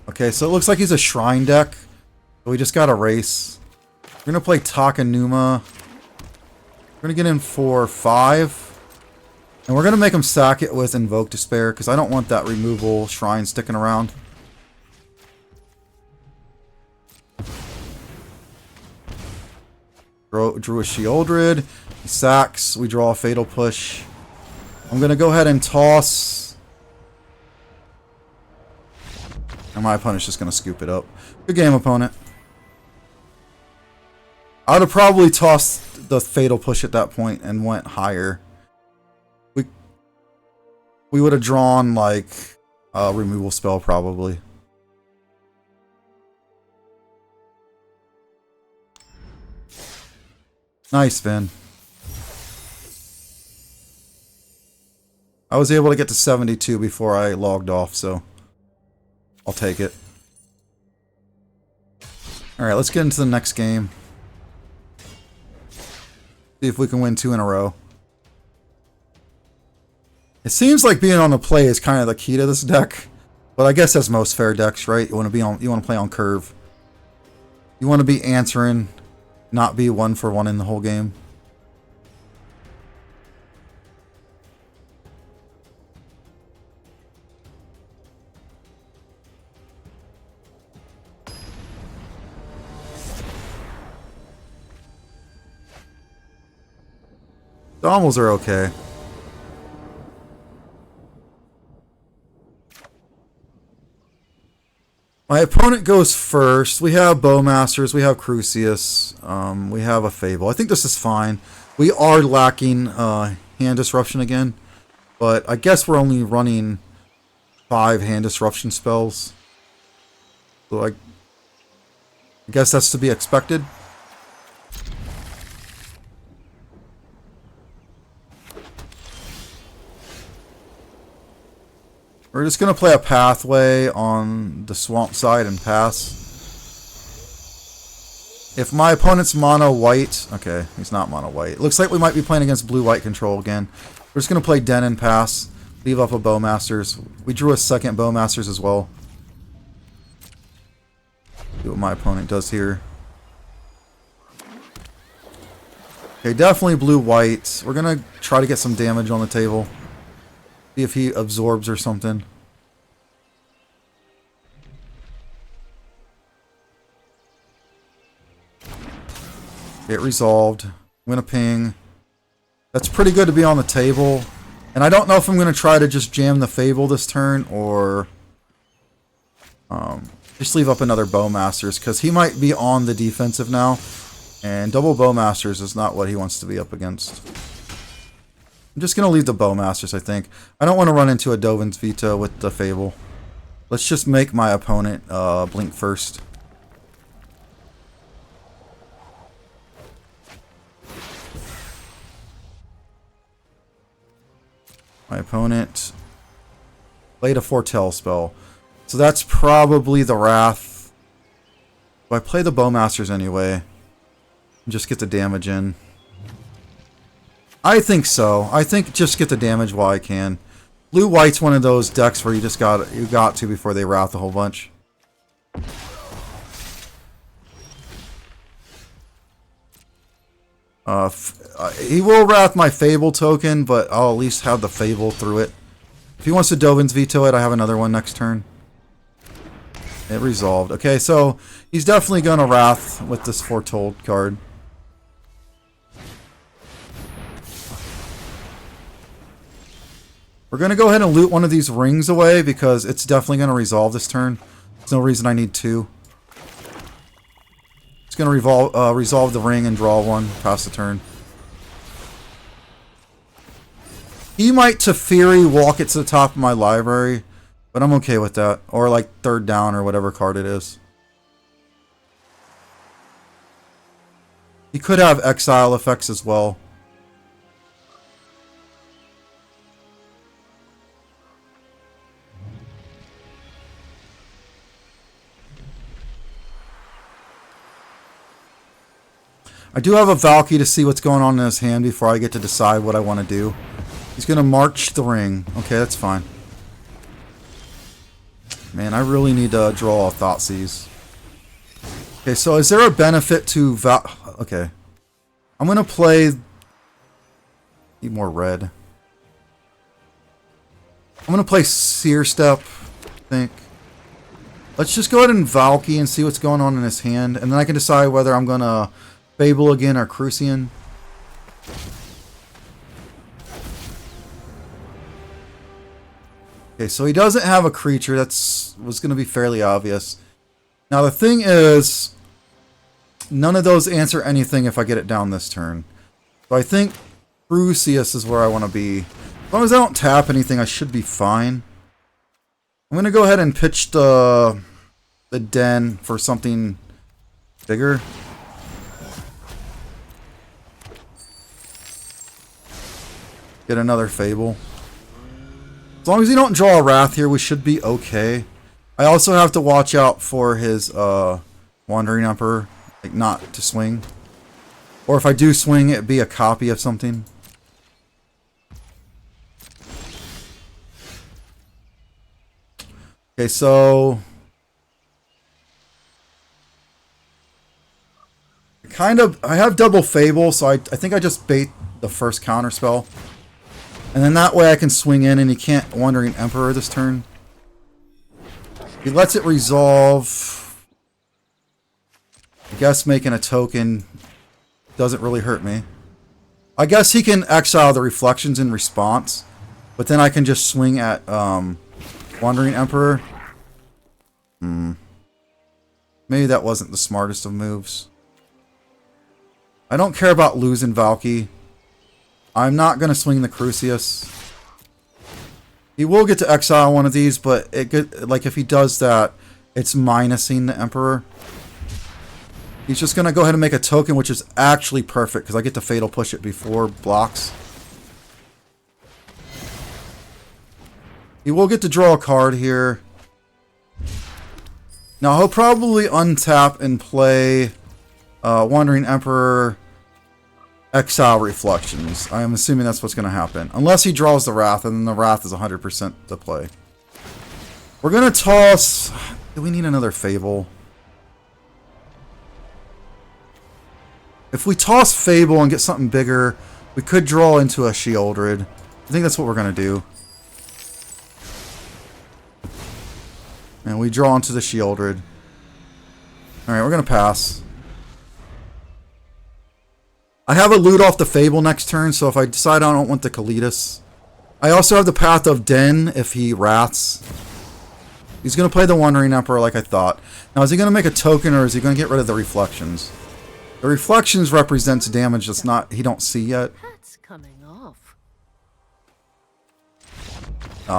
Okay, so it looks like he's a Shrine deck. So we just got a race. We're going to play Takenuma. We're going to get in for 5. And we're going to make him sack it with Invoke Despair, because I don't want that removal Shrine sticking around. Drew a Sheoldred. He sacks. We draw a Fatal Push. I'm going to go ahead and toss. And my opponent's just going to scoop it up. Good game, opponent. I would have probably tossed the Fatal Push at that point and went higher. We would have drawn, like, a removal spell, probably. Nice, Finn. I was able to get to 72 before I logged off, so I'll take it. Alright, let's get into the next game. See See if we can win 2 in a row. It seems like being on the play is kind of the key to this deck. But I guess that's most fair decks, right? You want to play on curve. You want to be answering, not be 1-for-1 in the whole game. Dommels are okay. My opponent goes first. We have Bowmasters, we have Crucius, we have a Fable. I think this is fine. We are lacking hand disruption again, but I guess we're only running 5 hand disruption spells. So I guess that's to be expected. We're just going to play a pathway on the swamp side and pass. If my opponent's mono white... Okay, he's not mono white. It looks like we might be playing against blue-white control again. We're just going to play Den and pass. Leave up a Bowmasters. We drew a second Bowmasters as well. See what my opponent does here. Okay, definitely blue-white. We're going to try to get some damage on the table. See if he absorbs or something. Get resolved. I'm going to ping. That's pretty good to be on the table. And I don't know if I'm going to try to just jam the Fable this turn or just leave up another Bowmasters because he might be on the defensive now. And double Bowmasters is not what he wants to be up against. I'm just going to leave the Bowmasters, I think. I don't want to run into a Dovin's Veto with the Fable. Let's just make my opponent blink first. My opponent played a Foretell spell. So that's probably the Wrath. Do I play the Bowmasters anyway? And just get the damage in. I think so. I think just get the damage while I can. Blue-white's one of those decks where you got to before they Wrath a whole bunch. He will Wrath my Fable token, but I'll at least have the Fable through it. If he wants to Dovin's Veto it, I have another one next turn. It resolved. Okay, so he's definitely going to Wrath with this Foretold card. We're going to go ahead and loot one of these rings away because it's definitely going to resolve this turn. There's no reason I need 2. It's going to resolve the ring and draw 1, pass the turn. He might Teferi walk it to the top of my library, but I'm okay with that. Or like third down or whatever card it is. He could have exile effects as well. I do have a Valky to see what's going on in his hand before I get to decide what I want to do. He's going to march the ring. Okay, that's fine. Man, I really need to draw a Thoughtseize. Okay, so is there a benefit to Okay. I'm going to play... Need more red. I'm going to play Seer Step, I think. Let's just go ahead and Valky and see what's going on in his hand. And then I can decide whether I'm going to Fable again or Crucian. Okay, so he doesn't have a creature. That's was going to be fairly obvious. Now the thing is, none of those answer anything if I get it down this turn. So I think Crucius is where I want to be. As long as I don't tap anything, I should be fine. I'm going to go ahead and pitch the Den for something bigger. Get another Fable. As long as you don't draw a Wrath here, we should be okay. I also have to watch out for his Wandering Emperor, like not to swing. Or if I do swing, it be a copy of something. Okay, so... I have double Fable, so I think I just bait the first counter spell. And then that way I can swing in and he can't Wandering Emperor this turn. He lets it resolve. I guess making a token doesn't really hurt me. I guess he can exile the Reflections in response, but then I can just swing at Wandering Emperor. Maybe that wasn't the smartest of moves. I don't care about losing Valky. I'm not going to swing the Crucius. He will get to exile one of these, but like if he does that, it's minusing the Emperor. He's just going to go ahead and make a token, which is actually perfect, because I get to Fatal Push it before blocks. He will get to draw a card here. Now, he'll probably untap and play Wandering Emperor, exile Reflections. I am assuming that's what's going to happen. Unless he draws the Wrath, and then the Wrath is 100% to play. We're going to toss... Do we need another Fable? If we toss Fable and get something bigger, we could draw into a Sheoldred. I think that's what we're going to do. And we draw into the Sheoldred. Alright, we're going to pass. I have a loot off the Fable next turn, so if I decide I don't want the Kalitas. I also have the Path of Den if he Wraths. He's going to play the Wandering Emperor like I thought. Now, is he going to make a token or is he going to get rid of the Reflections? The Reflections represents damage that's not he don't see yet. That's coming off.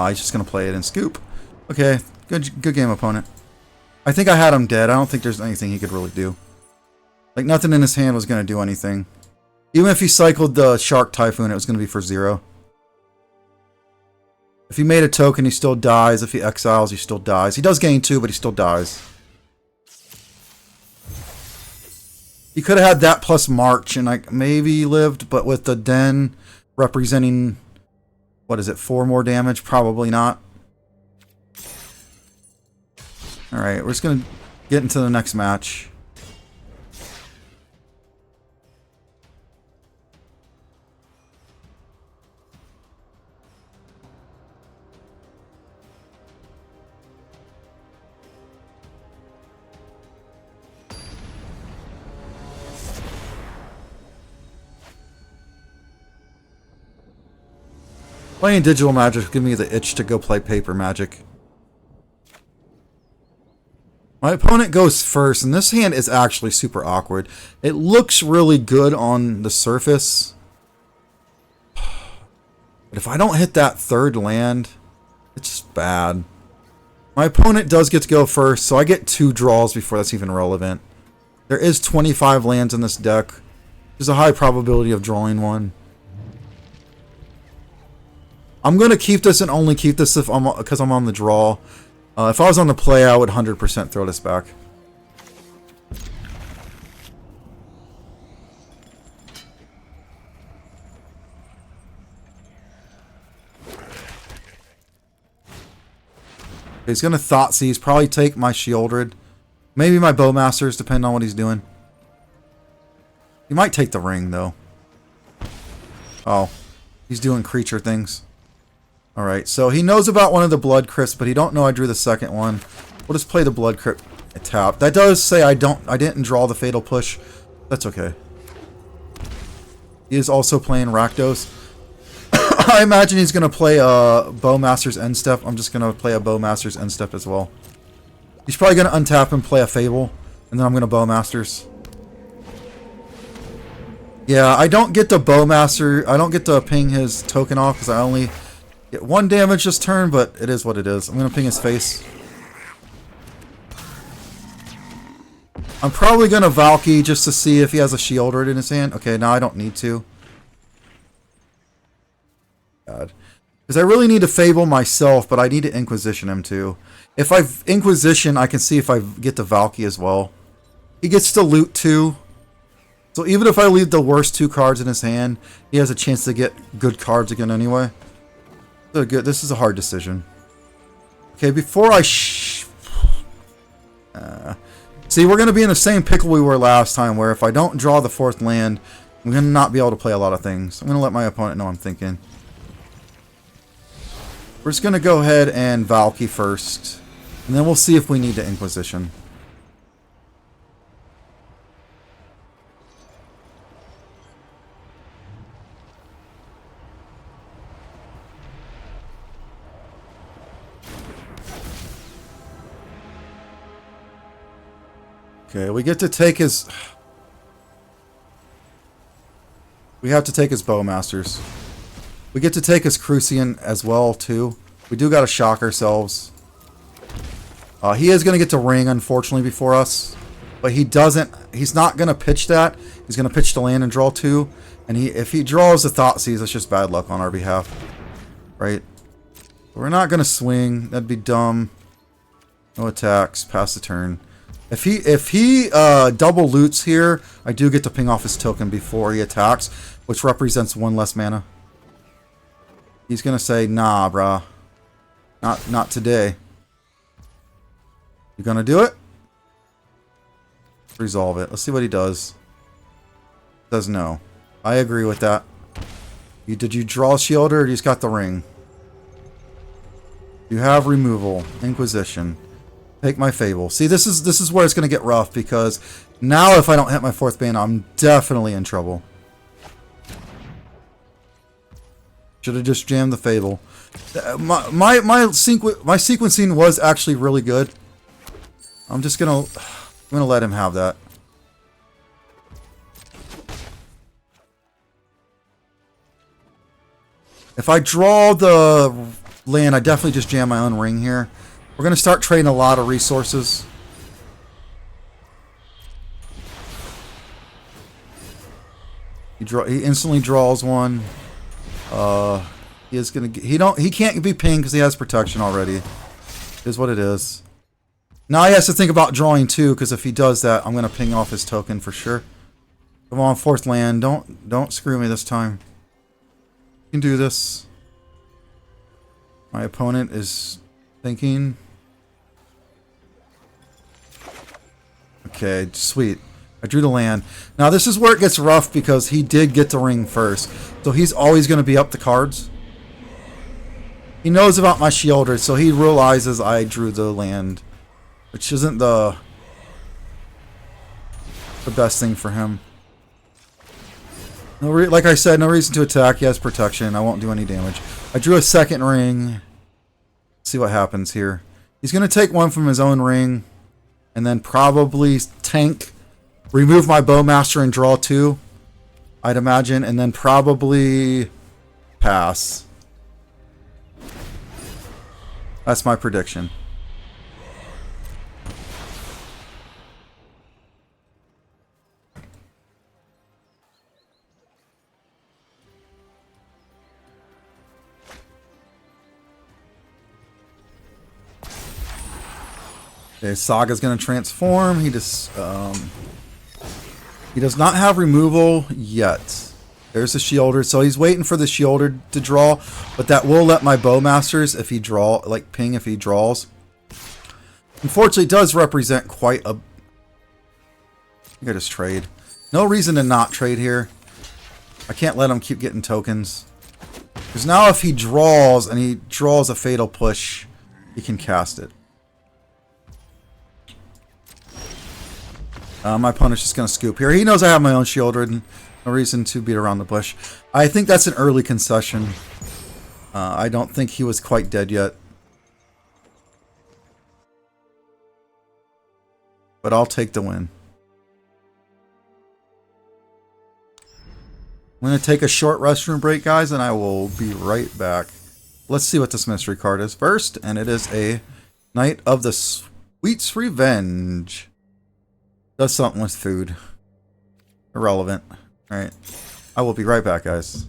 He's just going to play it and scoop. Okay, good game, opponent. I think I had him dead. I don't think there's anything he could really do. Like, nothing in his hand was going to do anything. Even if he cycled the Shark Typhoon, it was going to be for 0. If he made a token, he still dies. If he exiles, he still dies. He does gain 2, but he still dies. He could have had that plus March, and like maybe lived, but with the Den representing, what is it, 4 more damage? Probably not. Alright, we're just going to get into the next match. Playing Digital Magic give me the itch to go play Paper Magic. My opponent goes first, and this hand is actually super awkward. It looks really good on the surface. But if I don't hit that third land, it's just bad. My opponent does get to go first, so I get 2 draws before that's even relevant. There is 25 lands in this deck. There's a high probability of drawing one. I'm going to keep this and only keep this if because I'm on the draw. If I was on the play, I would 100% throw this back. He's going to Thoughtseize, probably take my Sheoldred. Maybe my Bowmasters, depending on what he's doing. He might take the ring, though. Oh, he's doing creature things. Alright, so he knows about one of the Blood Crypts, but he don't know I drew the second one. We'll just play the Blood Crypt tap. That does say I didn't draw the Fatal Push. That's okay. He is also playing Rakdos. I imagine he's going to play a Bowmaster's End Step. I'm just going to play a Bowmaster's End Step as well. He's probably going to untap and play a Fable, and then I'm going to Bowmasters. Yeah, I don't get the Bowmaster. I don't get to ping his token off because I only get 1 damage this turn, but it is what it is. I'm going to ping his face. I'm probably going to Valky just to see if he has a Sheoldred in his hand. Okay, now I don't need to. God. Because I really need to Fable myself, but I need to Inquisition him too. If I Inquisition, I can see if I get the Valky as well. He gets to loot too. So even if I leave the worst 2 cards in his hand, he has a chance to get good cards again anyway. So good. This is a hard decision. Okay, before I see, we're going to be in the same pickle we were last time, where if I don't draw the 4th land, I'm going to not be able to play a lot of things. I'm going to let my opponent know I'm thinking. We're just going to go ahead and Valky first, and then we'll see if we need the Inquisition. Okay, we get to take his... We have to take his Bowmasters. We get to take his Crucian as well, too. We do got to shock ourselves. He is going to get to ring, unfortunately, before us. But he doesn't... He's not going to pitch that. He's going to pitch the land and draw 2. And if he draws the Thoughtseize, that's just bad luck on our behalf. Right? We're not going to swing. That'd be dumb. No attacks. Pass the turn. If he double loots here, I do get to ping off his token before he attacks, which represents 1 less mana. He's gonna say, nah, brah. Not today. You gonna do it? Resolve it. Let's see what he does. Says no. I agree with that. Did you draw Shielder or you just got the ring? You have removal. Inquisition. Take my Fable. See, this is where it's going to get rough, because now if I don't hit my 4th band, I'm definitely in trouble. Should have just jammed the Fable. My sequencing was actually really good. I'm gonna let him have that. If I draw the land, I definitely just jam my own ring here. We're going to start trading a lot of resources. He instantly draws 1. He is going to he can't be pinged because he has protection already. It is what it is. Now he has to think about drawing 2, because if he does that, I'm going to ping off his token for sure. Come on, 4th land. Don't screw me this time. You can do this. My opponent is thinking. Okay, sweet. I drew the land. Now this is where it gets rough, because he did get the ring first. So he's always going to be up the cards. He knows about my Shielder, so he realizes I drew the land. Which isn't the best thing for him. Like I said, no reason to attack. He has protection. I won't do any damage. I drew a 2nd ring. Let's see what happens here. He's going to take 1 from his own ring. And then probably tank, remove my Bowmaster and draw 2, I'd imagine. And then probably pass. That's my prediction. Okay, Saga's going to transform. He does not have removal yet. There's a Shielder, so he's waiting for the Shielder to draw, but that will let my Bowmasters, if he ping if he draws. Unfortunately, it does represent quite a... I think I just trade. No reason to not trade here. I can't let him keep getting tokens. Because now if he draws, and he draws a Fatal Push, he can cast it. My opponent's just going to scoop here. He knows I have my own Shielder, and no reason to beat around the bush. I think that's an early concession. I don't think he was quite dead yet. But I'll take the win. I'm going to take a short restroom break, guys, and I will be right back. Let's see what this mystery card is first, and it is a Knight of the Sweet's Revenge. Does something with food. Irrelevant. Alright. I will be right back, guys.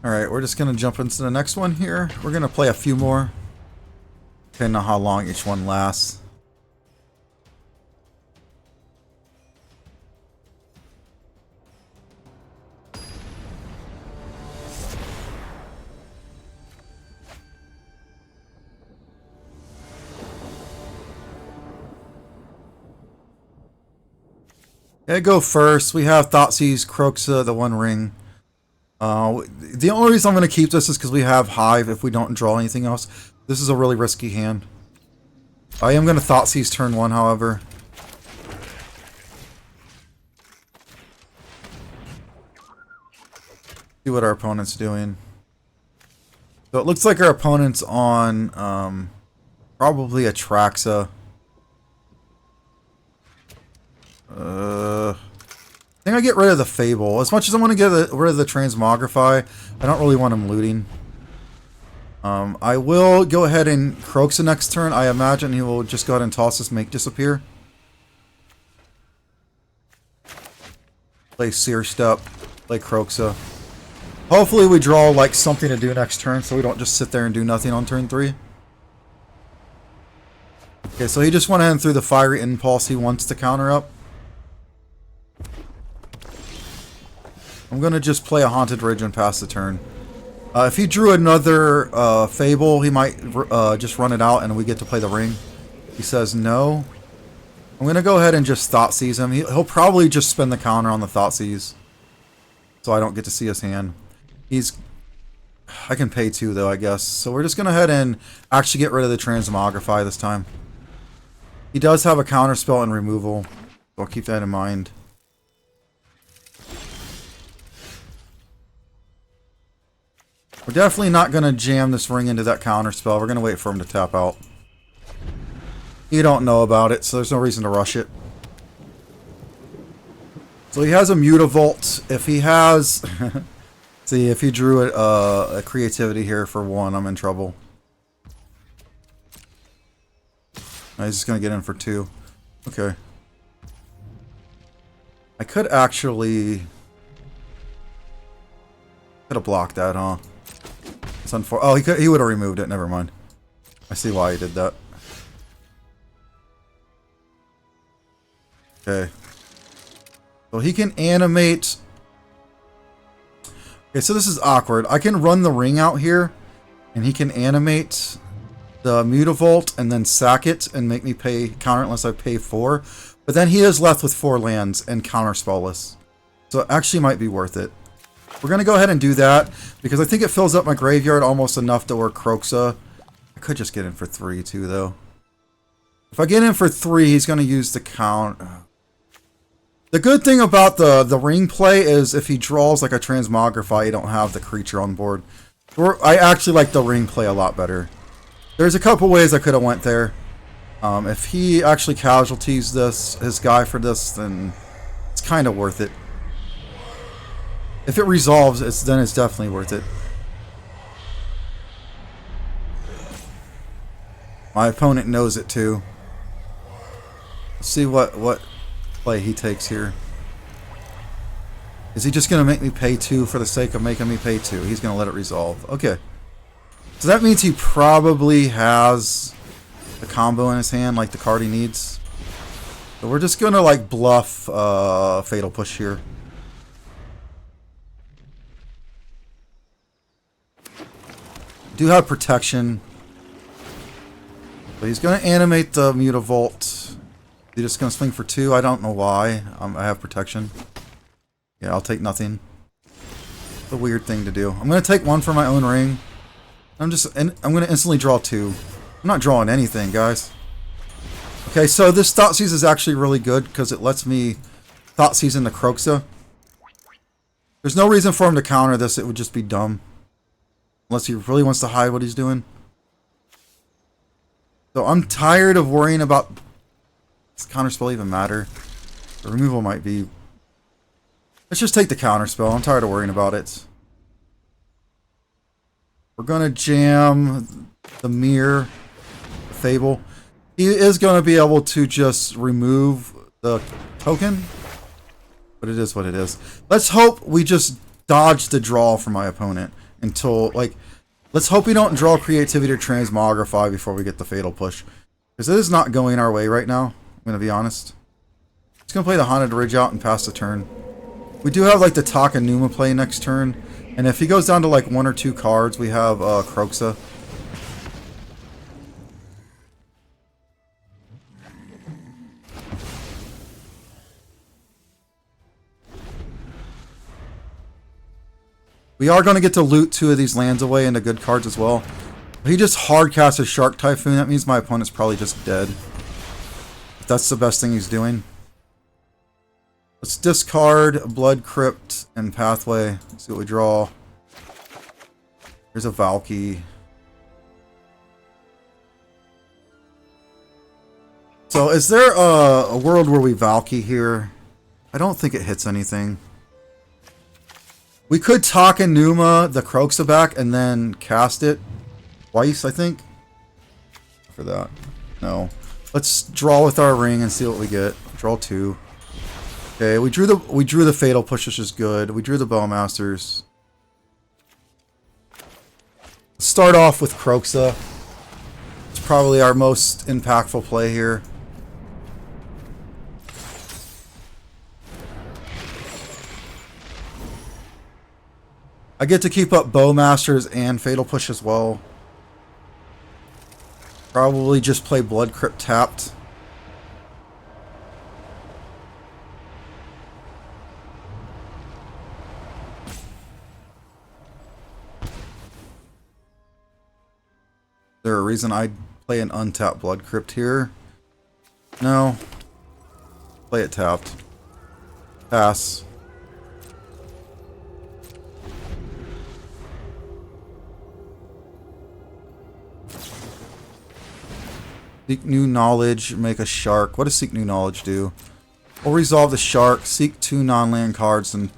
Alright, we're just going to jump into the next one here. We're going to play a few more, depending on how long each one lasts. Yeah, go first. We have Thoughtseize, Croxa, the One Ring. The only reason I'm going to keep this is because we have Hive if we don't draw anything else. This is a really risky hand. I am going to Thoughtseize turn 1, however. See what our opponent's doing. So it looks like our opponent's on probably a Traxa. I think I get rid of the Fable. As much as I want to get rid of the Transmogrify, I don't really want him looting. I will go ahead and Croxa next turn. I imagine he will just go ahead and toss this Make Disappear. Play Seer Step. Play Croxa. Hopefully we draw like something to do next turn so we don't just sit there and do nothing on turn 3. Okay, so he just went ahead and threw the Fiery Impulse he wants to counter up. I'm going to just play a Haunted Ridge and pass the turn. If he drew another Fable, he might just run it out and we get to play the Ring. He says no. I'm going to go ahead and just Thoughtseize him. He'll probably just spend the counter on the Thoughtseize, so I don't get to see his hand. I can pay 2 though, I guess. So we're just going to head and actually get rid of the Transmogrify this time. He does have a counter spell and removal, so I'll keep that in mind. We're definitely not going to jam this Ring into that counter spell. We're going to wait for him to tap out. You don't know about it, so there's no reason to rush it. So he has a Mutavault. If he has... See, if he drew a Creativity here for 1, I'm in trouble. Oh, he's just going to get in for 2. Okay. I could actually... Could have blocked that, huh? Oh, he would have removed it. Never mind. I see why he did that. Okay. So he can animate. Okay, so this is awkward. I can run the Ring out here, and he can animate the Mutavault and then sack it and make me pay counter unless I pay 4. But then he is left with 4 lands and counter spellless. So it actually might be worth it. We're going to go ahead and do that, because I think it fills up my graveyard almost enough to work Croxa. I could just get in for 3 too, though. If I get in for 3, he's going to use the count. The good thing about the Ring play is if he draws like a Transmogrify, you don't have the creature on board. I actually like the Ring play a lot better. There's a couple ways I could have went there. If he actually casualties his guy for this, then it's kind of worth it. If it resolves, then it's definitely worth it. My opponent knows it too. Let's see what play he takes here. Is he just going to make me pay 2 for the sake of making me pay 2? He's going to let it resolve. Okay. So that means he probably has a combo in his hand, like the card he needs. So we're just going to like bluff Fatal Push here. Do have protection, but he's going to animate the Mutavault. He's just going to swing for 2. I don't know why. I have protection. Yeah, I'll take nothing. It's a weird thing to do. I'm going to take 1 for my own Ring. I'm going to instantly draw 2. I'm not drawing anything, guys. Okay, so this Thoughtseize is actually really good because it lets me Thoughtseize into Croxa. There's no reason for him to counter this. It would just be dumb. Unless he really wants to hide what he's doing. So I'm tired of worrying about... Does counterspell even matter? The removal might be... Let's just take the counterspell. I'm tired of worrying about it. We're going to jam the Mirror Fable. He is going to be able to just remove the token. But it is what it is. Let's hope we just dodge the draw for my opponent. until, like, let's hope we don't draw Creativity or Transmogrify before we get the Fatal Push. Because it is not going our way right now, I'm going to be honest. Just going to play the Haunted Ridge out and pass the turn. We do have, like, the Takenuma play next turn. And if he goes down to, like, 1 or 2 cards, we have Kroxa. We are going to get to loot 2 of these lands away into good cards as well. If he just hard casts a Shark Typhoon, that means my opponent's probably just dead. If that's the best thing he's doing. Let's discard Blood Crypt and Pathway. Let's see what we draw. Here's a Valky. So is there a world where we Valky here? I don't think it hits anything. We could Takenuma the Kroxa back and then cast it twice, I think. For that. No. Let's draw with our ring and see what we get. Draw 2. Okay, we drew the Fatal Push, which is good. We drew the Bowmasters. Let's start off with Kroxa. It's probably our most impactful play here. I get to keep up Bowmasters and Fatal Push as well. Probably just play Blood Crypt tapped. Is there a reason I'd play an untapped Blood Crypt here? No. Play it tapped. Pass. Seek new knowledge, make a shark. What does seek new knowledge do? We'll resolve the shark, seek 2 non-land cards, and...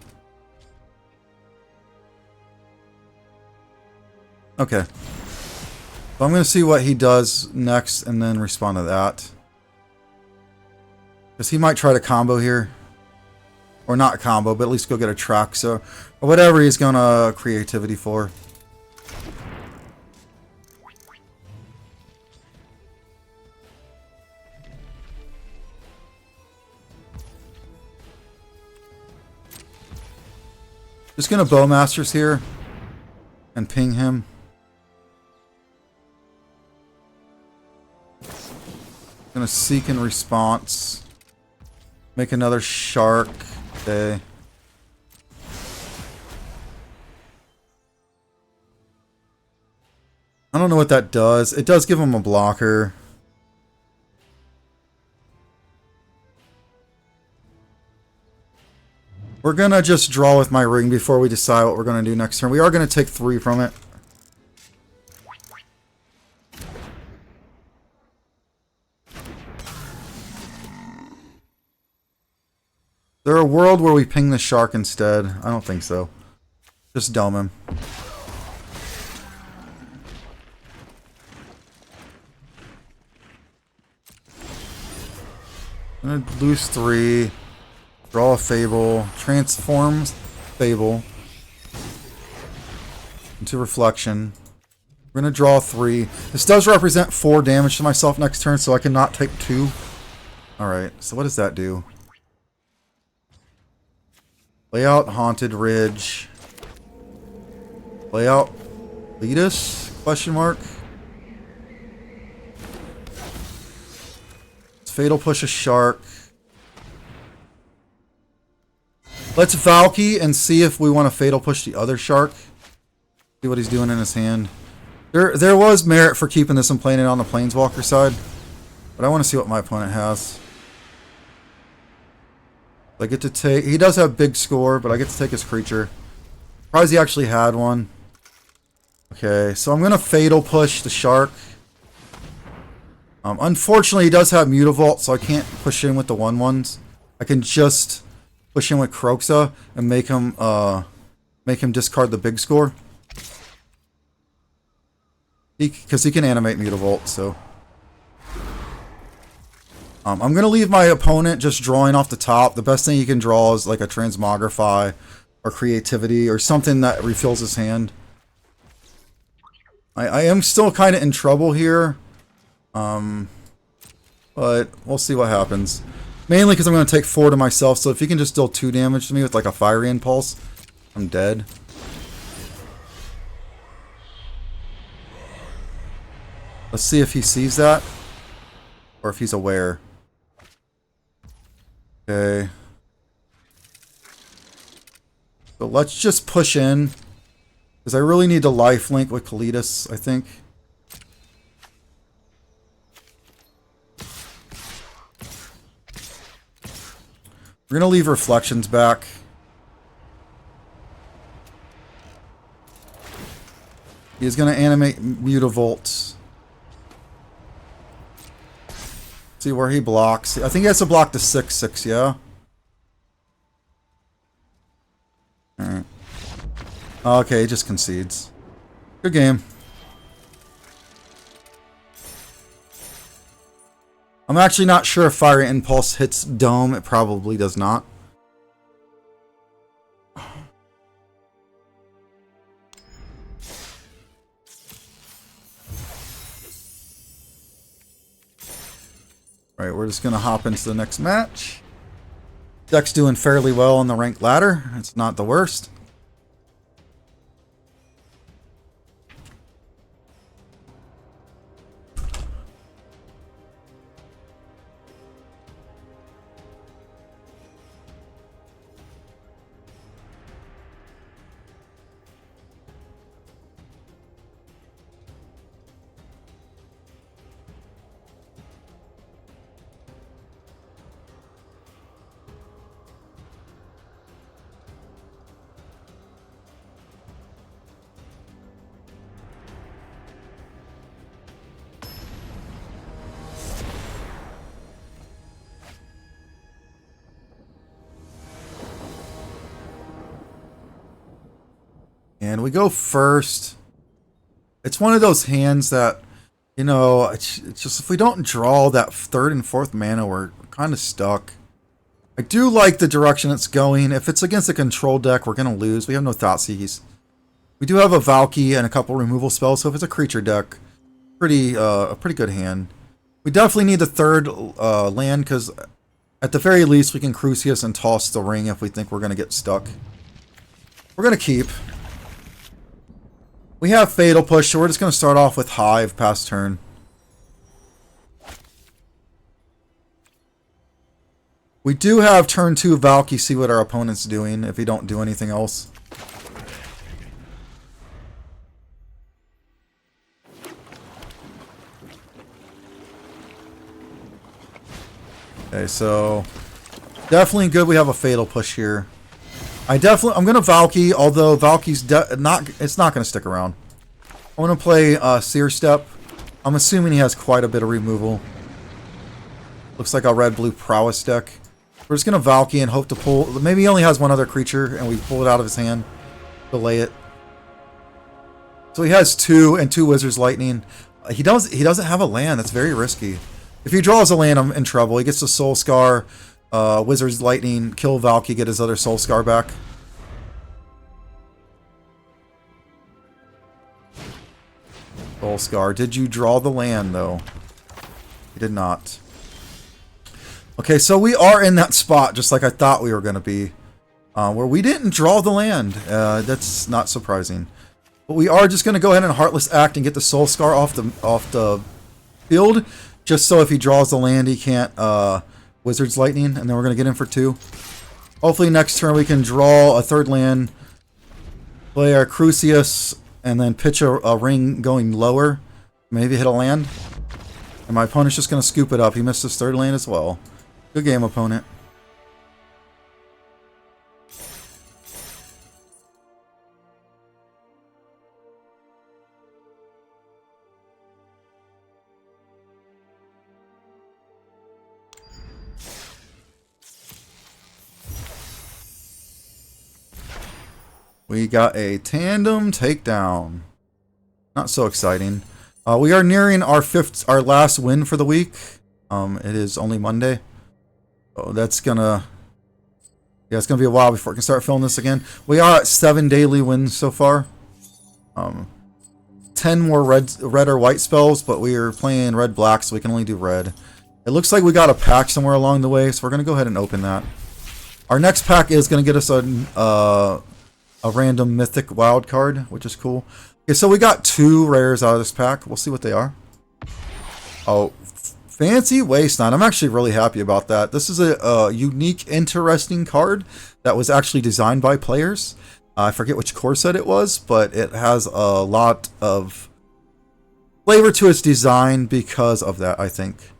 Okay. So I'm going to see what he does next, and then respond to that. Because he might try to combo here. Or not combo, but at least go get a Traxa. Or whatever he's going to Creativity for. Just gonna Bowmasters here and ping him. Gonna seek in response. Make another shark. Okay. I don't know what that does. It does give him a blocker. We're going to just draw with my ring before we decide what we're going to do next turn. We are going to take 3 from it. Is there a world where we ping the shark instead? I don't think so. Just dome him. I'm going to lose 3. Draw a Fable. Transforms Fable into Reflection. We're going to draw 3. This does represent 4 damage to myself next turn, so I cannot take 2. Alright, so what does that do? Lay out Haunted Ridge. Lay out Letus? Question mark. Let's Fatal Push a Shark. Let's Valky and see if we want to Fatal Push the other shark. See what he's doing in his hand. There was merit for keeping this and playing it on the Planeswalker side. But I want to see what my opponent has. I get to take... He does have big score, but I get to take his creature. Surprised he actually had one. Okay, so I'm going to Fatal Push the shark. Unfortunately, he does have Mutavault, so I can't push in with the 1/1s. I can just... push in with Kroxa and make him discard the big score. Because he can animate Mutavault, so. I'm going to leave my opponent just drawing off the top. The best thing he can draw is like a Transmogrify or Creativity or something that refills his hand. I am still kind of in trouble here. But we'll see what happens. Mainly because I'm going to take 4 to myself, so if he can just deal 2 damage to me with like a fiery impulse, I'm dead. Let's see if he sees that. Or if he's aware. Okay. So let's just push in. Because I really need to lifelink with Kalidas, I think. We're going to leave reflections back. He's going to animate Mutavolt. See where he blocks. I think he has to block the 6/6, yeah? Alright. Okay, he just concedes. Good game. I'm actually not sure if Fire Impulse hits Dome. It probably does not. Alright, we're just going to hop into the next match. Deck's doing fairly well on the rank ladder. It's not the worst. And we go first. It's one of those hands that, you know, it's just if we don't draw that 3rd and 4th mana, we're kind of stuck. I do like the direction it's going. If it's against a control deck, we're going to lose. We have no Thoughtseize. We do have a Valky and a couple removal spells, so if it's a creature deck, a pretty good hand. We definitely need the 3rd land, because at the very least, we can Crucius and toss the ring if we think we're going to get stuck. We're going to keep. We have Fatal Push, so we're just going to start off with Hive past turn. We do have turn 2 Valky, see what our opponent's doing if he don't do anything else. Okay, so definitely good we have a Fatal Push here. I'm gonna Valky, although Valky's it's not gonna stick around. I'm gonna play Seer Step. I'm assuming he has quite a bit of removal. Looks like a red-blue prowess deck. We're just gonna Valky and hope to pull. Maybe he only has one other creature, and we pull it out of his hand, delay it. So he has 2 and 2 Wizard's Lightning. He doesn't have a land. That's very risky. If he draws a land, I'm in trouble. He gets the Soul Scar. Wizard's Lightning, kill Valky, get his other Soul Scar back. Soul Scar. Did you draw the land, though? You did not. Okay, so we are in that spot, just like I thought we were going to be. Where we didn't draw the land. That's not surprising. But we are just going to go ahead and Heartless Act and get the Soul Scar off the field. Just so if he draws the land, he can't... Wizard's Lightning, and then we're going to get in for 2. Hopefully next turn we can draw a 3rd land, play our Crucius, and then pitch a ring going lower. Maybe hit a land. And my opponent's just going to scoop it up. He missed his 3rd land as well. Good game, opponent. We got a tandem takedown. Not so exciting. We are nearing our last win for the week. It is only Monday. So that's gonna... Yeah, it's gonna be a while before I can start filming this again. We are at 7 daily wins so far. 10 more red or white spells, but we are playing red-black, so we can only do red. It looks like we got a pack somewhere along the way, so we're going to go ahead and open that. Our next pack is going to get us a random mythic wild card, which is cool. Okay, so we got 2 rares out of this pack. We'll see what they are. Oh, Fancy Wasteland. I'm actually really happy about that. This is a unique, interesting card that was actually designed by players. I forget which core set it was, but it has a lot of flavor to its design because of that, I think.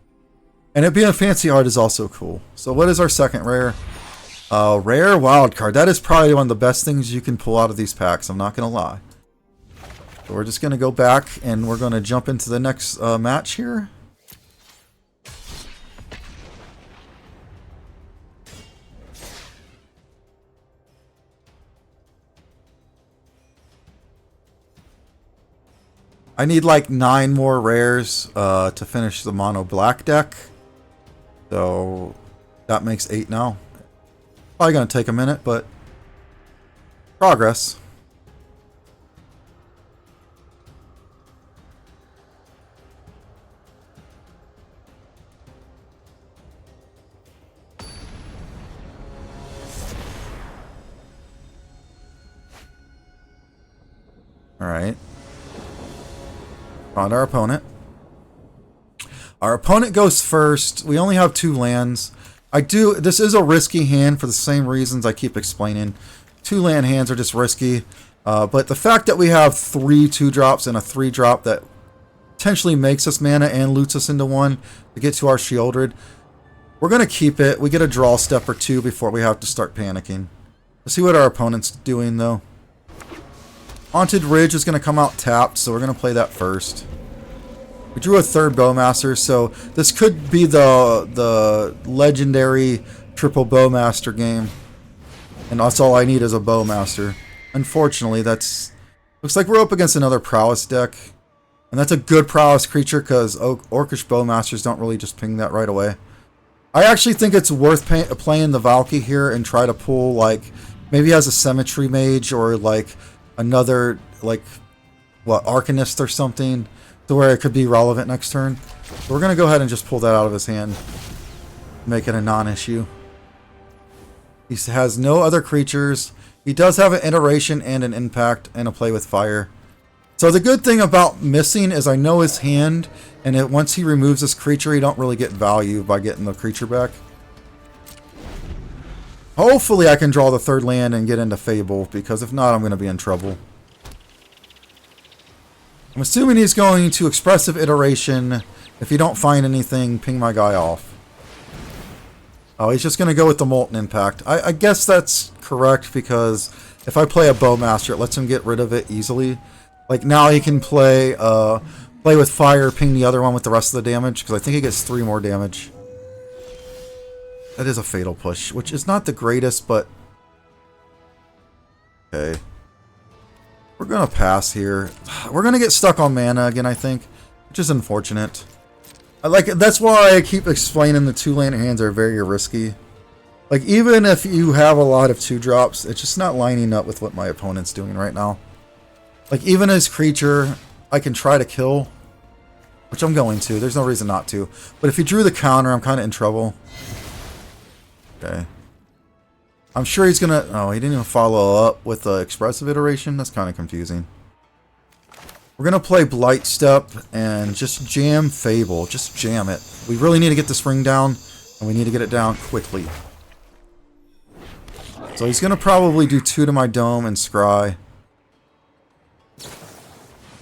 And it being a fancy art is also cool. So what is our second rare? Rare wild card. That is probably one of the best things you can pull out of these packs. I'm not going to lie. So we're just going to go back and we're going to jump into the next match here. I need like 9 more rares to finish the mono black deck. So that makes 8 now. Probably going to take a minute, but progress. All right. Found our opponent. Our opponent goes first. We only have 2 lands. This is a risky hand for the same reasons I keep explaining. 2 land hands are just risky. But the fact that we have 3 2-drops and a 3-drop that potentially makes us mana and loots us into 1 to get to our Shieldred, we're going to keep it. We get a draw step or 2 before we have to start panicking. Let's see what our opponent's doing, though. Haunted Ridge is going to come out tapped, so we're going to play that first. We drew a 3rd Bowmaster, so this could be the legendary triple Bowmaster game. And that's all I need is a Bowmaster. Unfortunately, looks like we're up against another Prowess deck. And that's a good Prowess creature, because Orcish Bowmasters don't really just ping that right away. I actually think it's worth playing the Valky here and try to pull, like, maybe he has a Symmetry Mage or, like, another, like, what, Arcanist or something, to where it could be relevant next turn. So we're going to go ahead and just pull that out of his hand. Make it a non-issue. He has no other creatures. He does have an iteration and an impact and a play with fire. So the good thing about missing is I know his hand, and once he removes this creature, he don't really get value by getting the creature back. Hopefully I can draw the 3rd land and get into Fable, because if not, I'm going to be in trouble. I'm assuming he's going to Expressive Iteration. If you don't find anything, ping my guy off. Oh, he's just going to go with the Molten Impact. I guess that's correct, because if I play a Bowmaster, it lets him get rid of it easily. Like, now he can play with fire, ping the other one with the rest of the damage, because I think he gets 3 more damage. That is a Fatal Push, which is not the greatest, but... Okay. We're going to pass here. We're going to get stuck on mana again, I think, which is unfortunate. That's why I keep explaining the 2-land hands are very risky. Like, even if you have a lot of 2-drops, it's just not lining up with what my opponent's doing right now. Like, even his creature, I can try to kill, which I'm going to. There's no reason not to. But if he drew the counter, I'm kind of in trouble. Okay. I'm sure he's going to... Oh, he didn't even follow up with the Expressive Iteration. That's kind of confusing. We're going to play Blight Step and just jam Fable. Just jam it. We really need to get this ring down, and we need to get it down quickly. So he's going to probably do 2 to my Dome and Scry.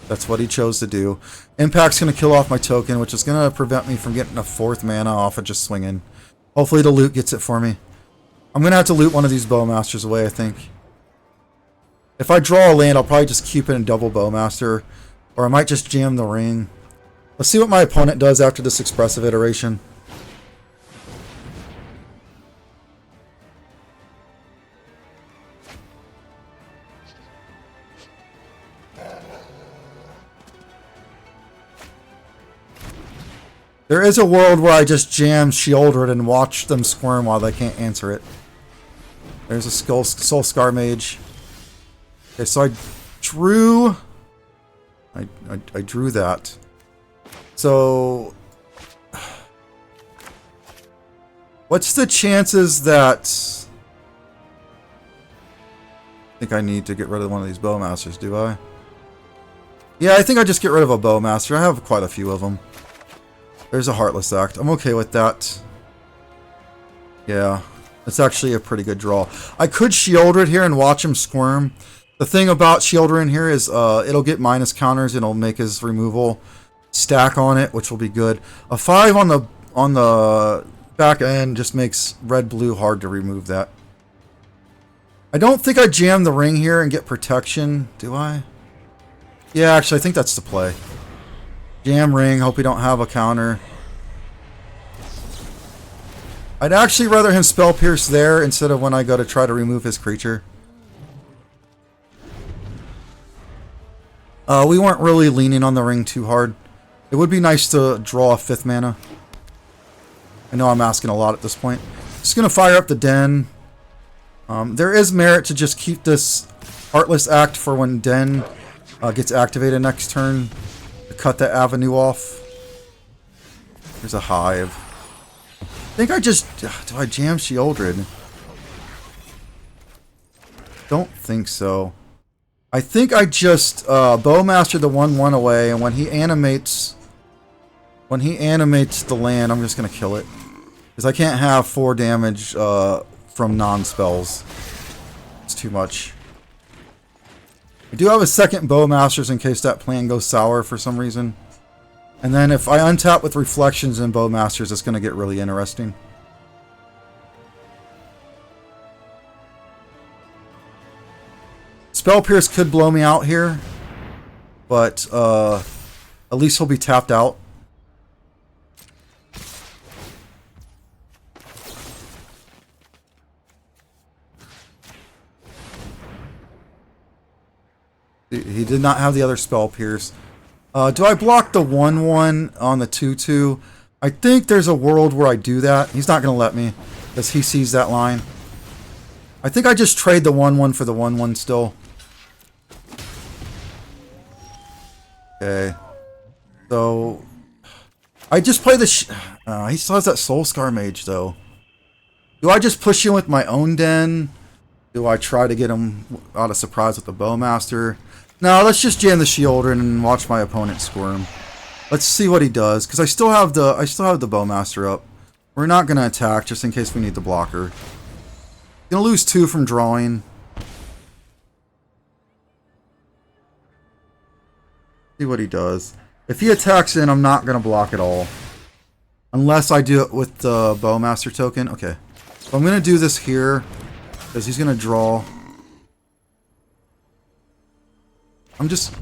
That's what he chose to do. Impact's going to kill off my token, which is going to prevent me from getting a 4th mana off of just swinging. Hopefully the loot gets it for me. I'm going to have to loot one of these Bowmasters away, I think. If I draw a land, I'll probably just keep it in double Bowmaster. Or I might just jam the ring. Let's see what my opponent does after this Expressive Iteration. There is a world where I just jam Shieldred and watch them squirm while they can't answer it. There's a Soul Scar Mage. Okay, so I drew... I drew that. So... what's the chances that... I think I need to get rid of one of these Bowmasters, do I? Yeah, I think I just get rid of a Bowmaster. I have quite a few of them. There's a Heartless Act. I'm okay with that. Yeah, it's actually a pretty good draw. I could Shieldred here and watch him squirm. The thing about Shieldred here is it'll get minus counters and it'll make his removal stack on it, which will be good. A 5 on the back end just makes red-blue hard to remove that. I don't think I jam the ring here and get protection, do I? Yeah, actually, I think that's the play. Jam ring, hope we don't have a counter. I'd actually rather him Spell Pierce there instead of when I go to try to remove his creature. We weren't really leaning on the ring too hard. It would be nice to draw a 5th mana. I know I'm asking a lot at this point. Just going to fire up the Den. There is merit to just keep this Heartless Act for when Den gets activated next turn. To cut that avenue off. There's a Hive. I think I just... do I jam Shieldred? Don't think so. I think I just Bowmaster the 1/1 away, and when he animates the land, I'm just gonna kill it. Because I can't have 4 damage from non-spells. It's too much. I do have a second Bowmasters in case that plan goes sour for some reason. And then if I untap with Reflections and Bowmasters, it's gonna get really interesting. Spell Pierce could blow me out here, but at least he'll be tapped out. He did not have the other Spell Pierce. Do I block the 1/1 on the 2/2? I think there's a world where I do that. He's not going to let me because he sees that line. I think I just trade the 1/1 for the 1/1 still. Okay. So I just play the... he still has that Soul Scar Mage though. Do I just push him with my own Den? Do I try to get him out of surprise with the Bowmaster? No, let's just jam the Shieldred and watch my opponent squirm. Let's see what he does, because I still have the Bowmaster up. We're not gonna attack just in case we need the blocker. Gonna lose 2 from drawing. See what he does. If he attacks in, I'm not gonna block at all. Unless I do it with the Bowmaster token. Okay. So I'm gonna do this here, because he's gonna draw.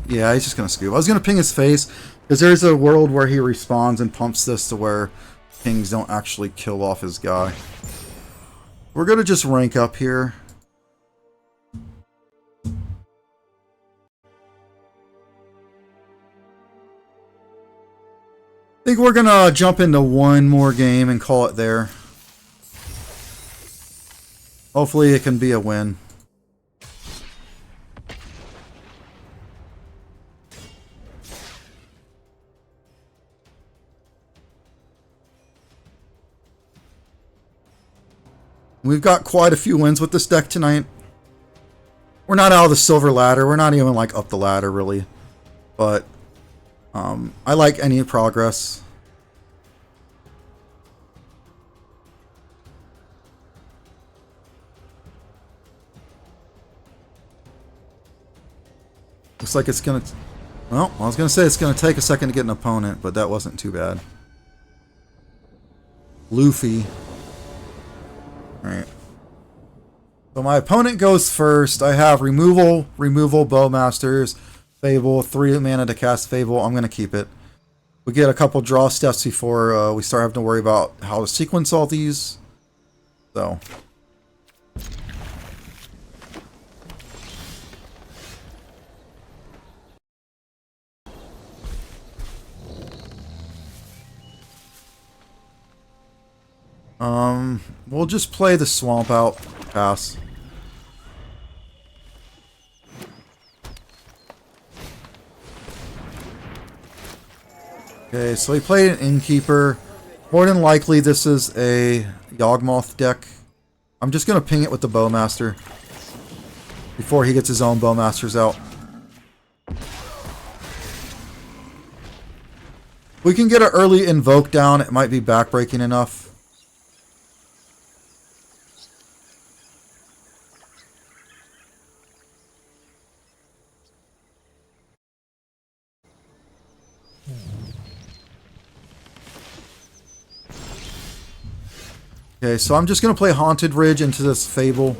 Yeah, he's just gonna scoop. I was gonna ping his face, because there's a world where he respawns and pumps this to where pings don't actually kill off his guy. We're gonna just rank up here. I think we're gonna jump into one more game and call it there. Hopefully it can be a win. We've got quite a few wins with this deck tonight. We're not out of the silver ladder. We're not even like up the ladder really. But I like any progress. Looks like it's gonna... Well, I was gonna say it's gonna take a second to get an opponent, but that wasn't too bad. Luffy. Alright. So my opponent goes first. I have removal, Bowmasters, Fable, 3 mana to cast Fable. I'm going to keep it. We get a couple draw steps before we start having to worry about how to sequence all these. So. We'll just play the swamp out. Pass. Okay, so he played an Innkeeper. More than likely, this is a Yawgmoth deck. I'm just going to ping it with the Bowmaster before he gets his own Bowmasters out. We can get an early Invoke down. It might be backbreaking enough. Okay, so I'm just going to play Haunted Ridge into this Fable.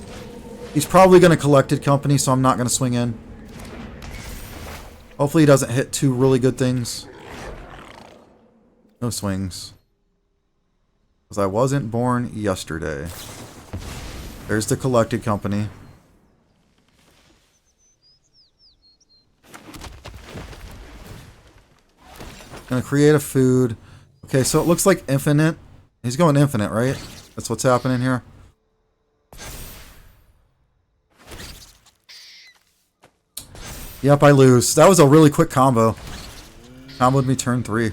He's probably going to Collected Company, so I'm not going to swing in. Hopefully he doesn't hit two really good things. No swings. Because I wasn't born yesterday. There's the Collected Company. Gonna create a food. Okay, so it looks like infinite. He's going infinite, right? That's what's happening here. Yep, I lose. That was a really quick combo. Comboed me turn 3.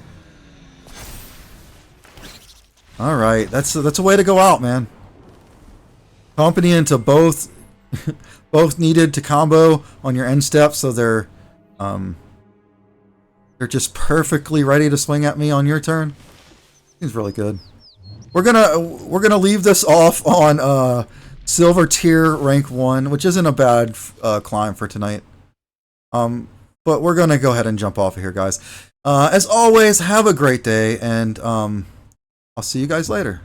Alright, that's a way to go out, man. Company into both both needed to combo on your end step, so they're just perfectly ready to swing at me on your turn. Seems really good. We're gonna leave this off on silver tier rank 1, which isn't a bad climb for tonight. But we're gonna go ahead and jump off of here, guys. As always, have a great day, and I'll see you guys later.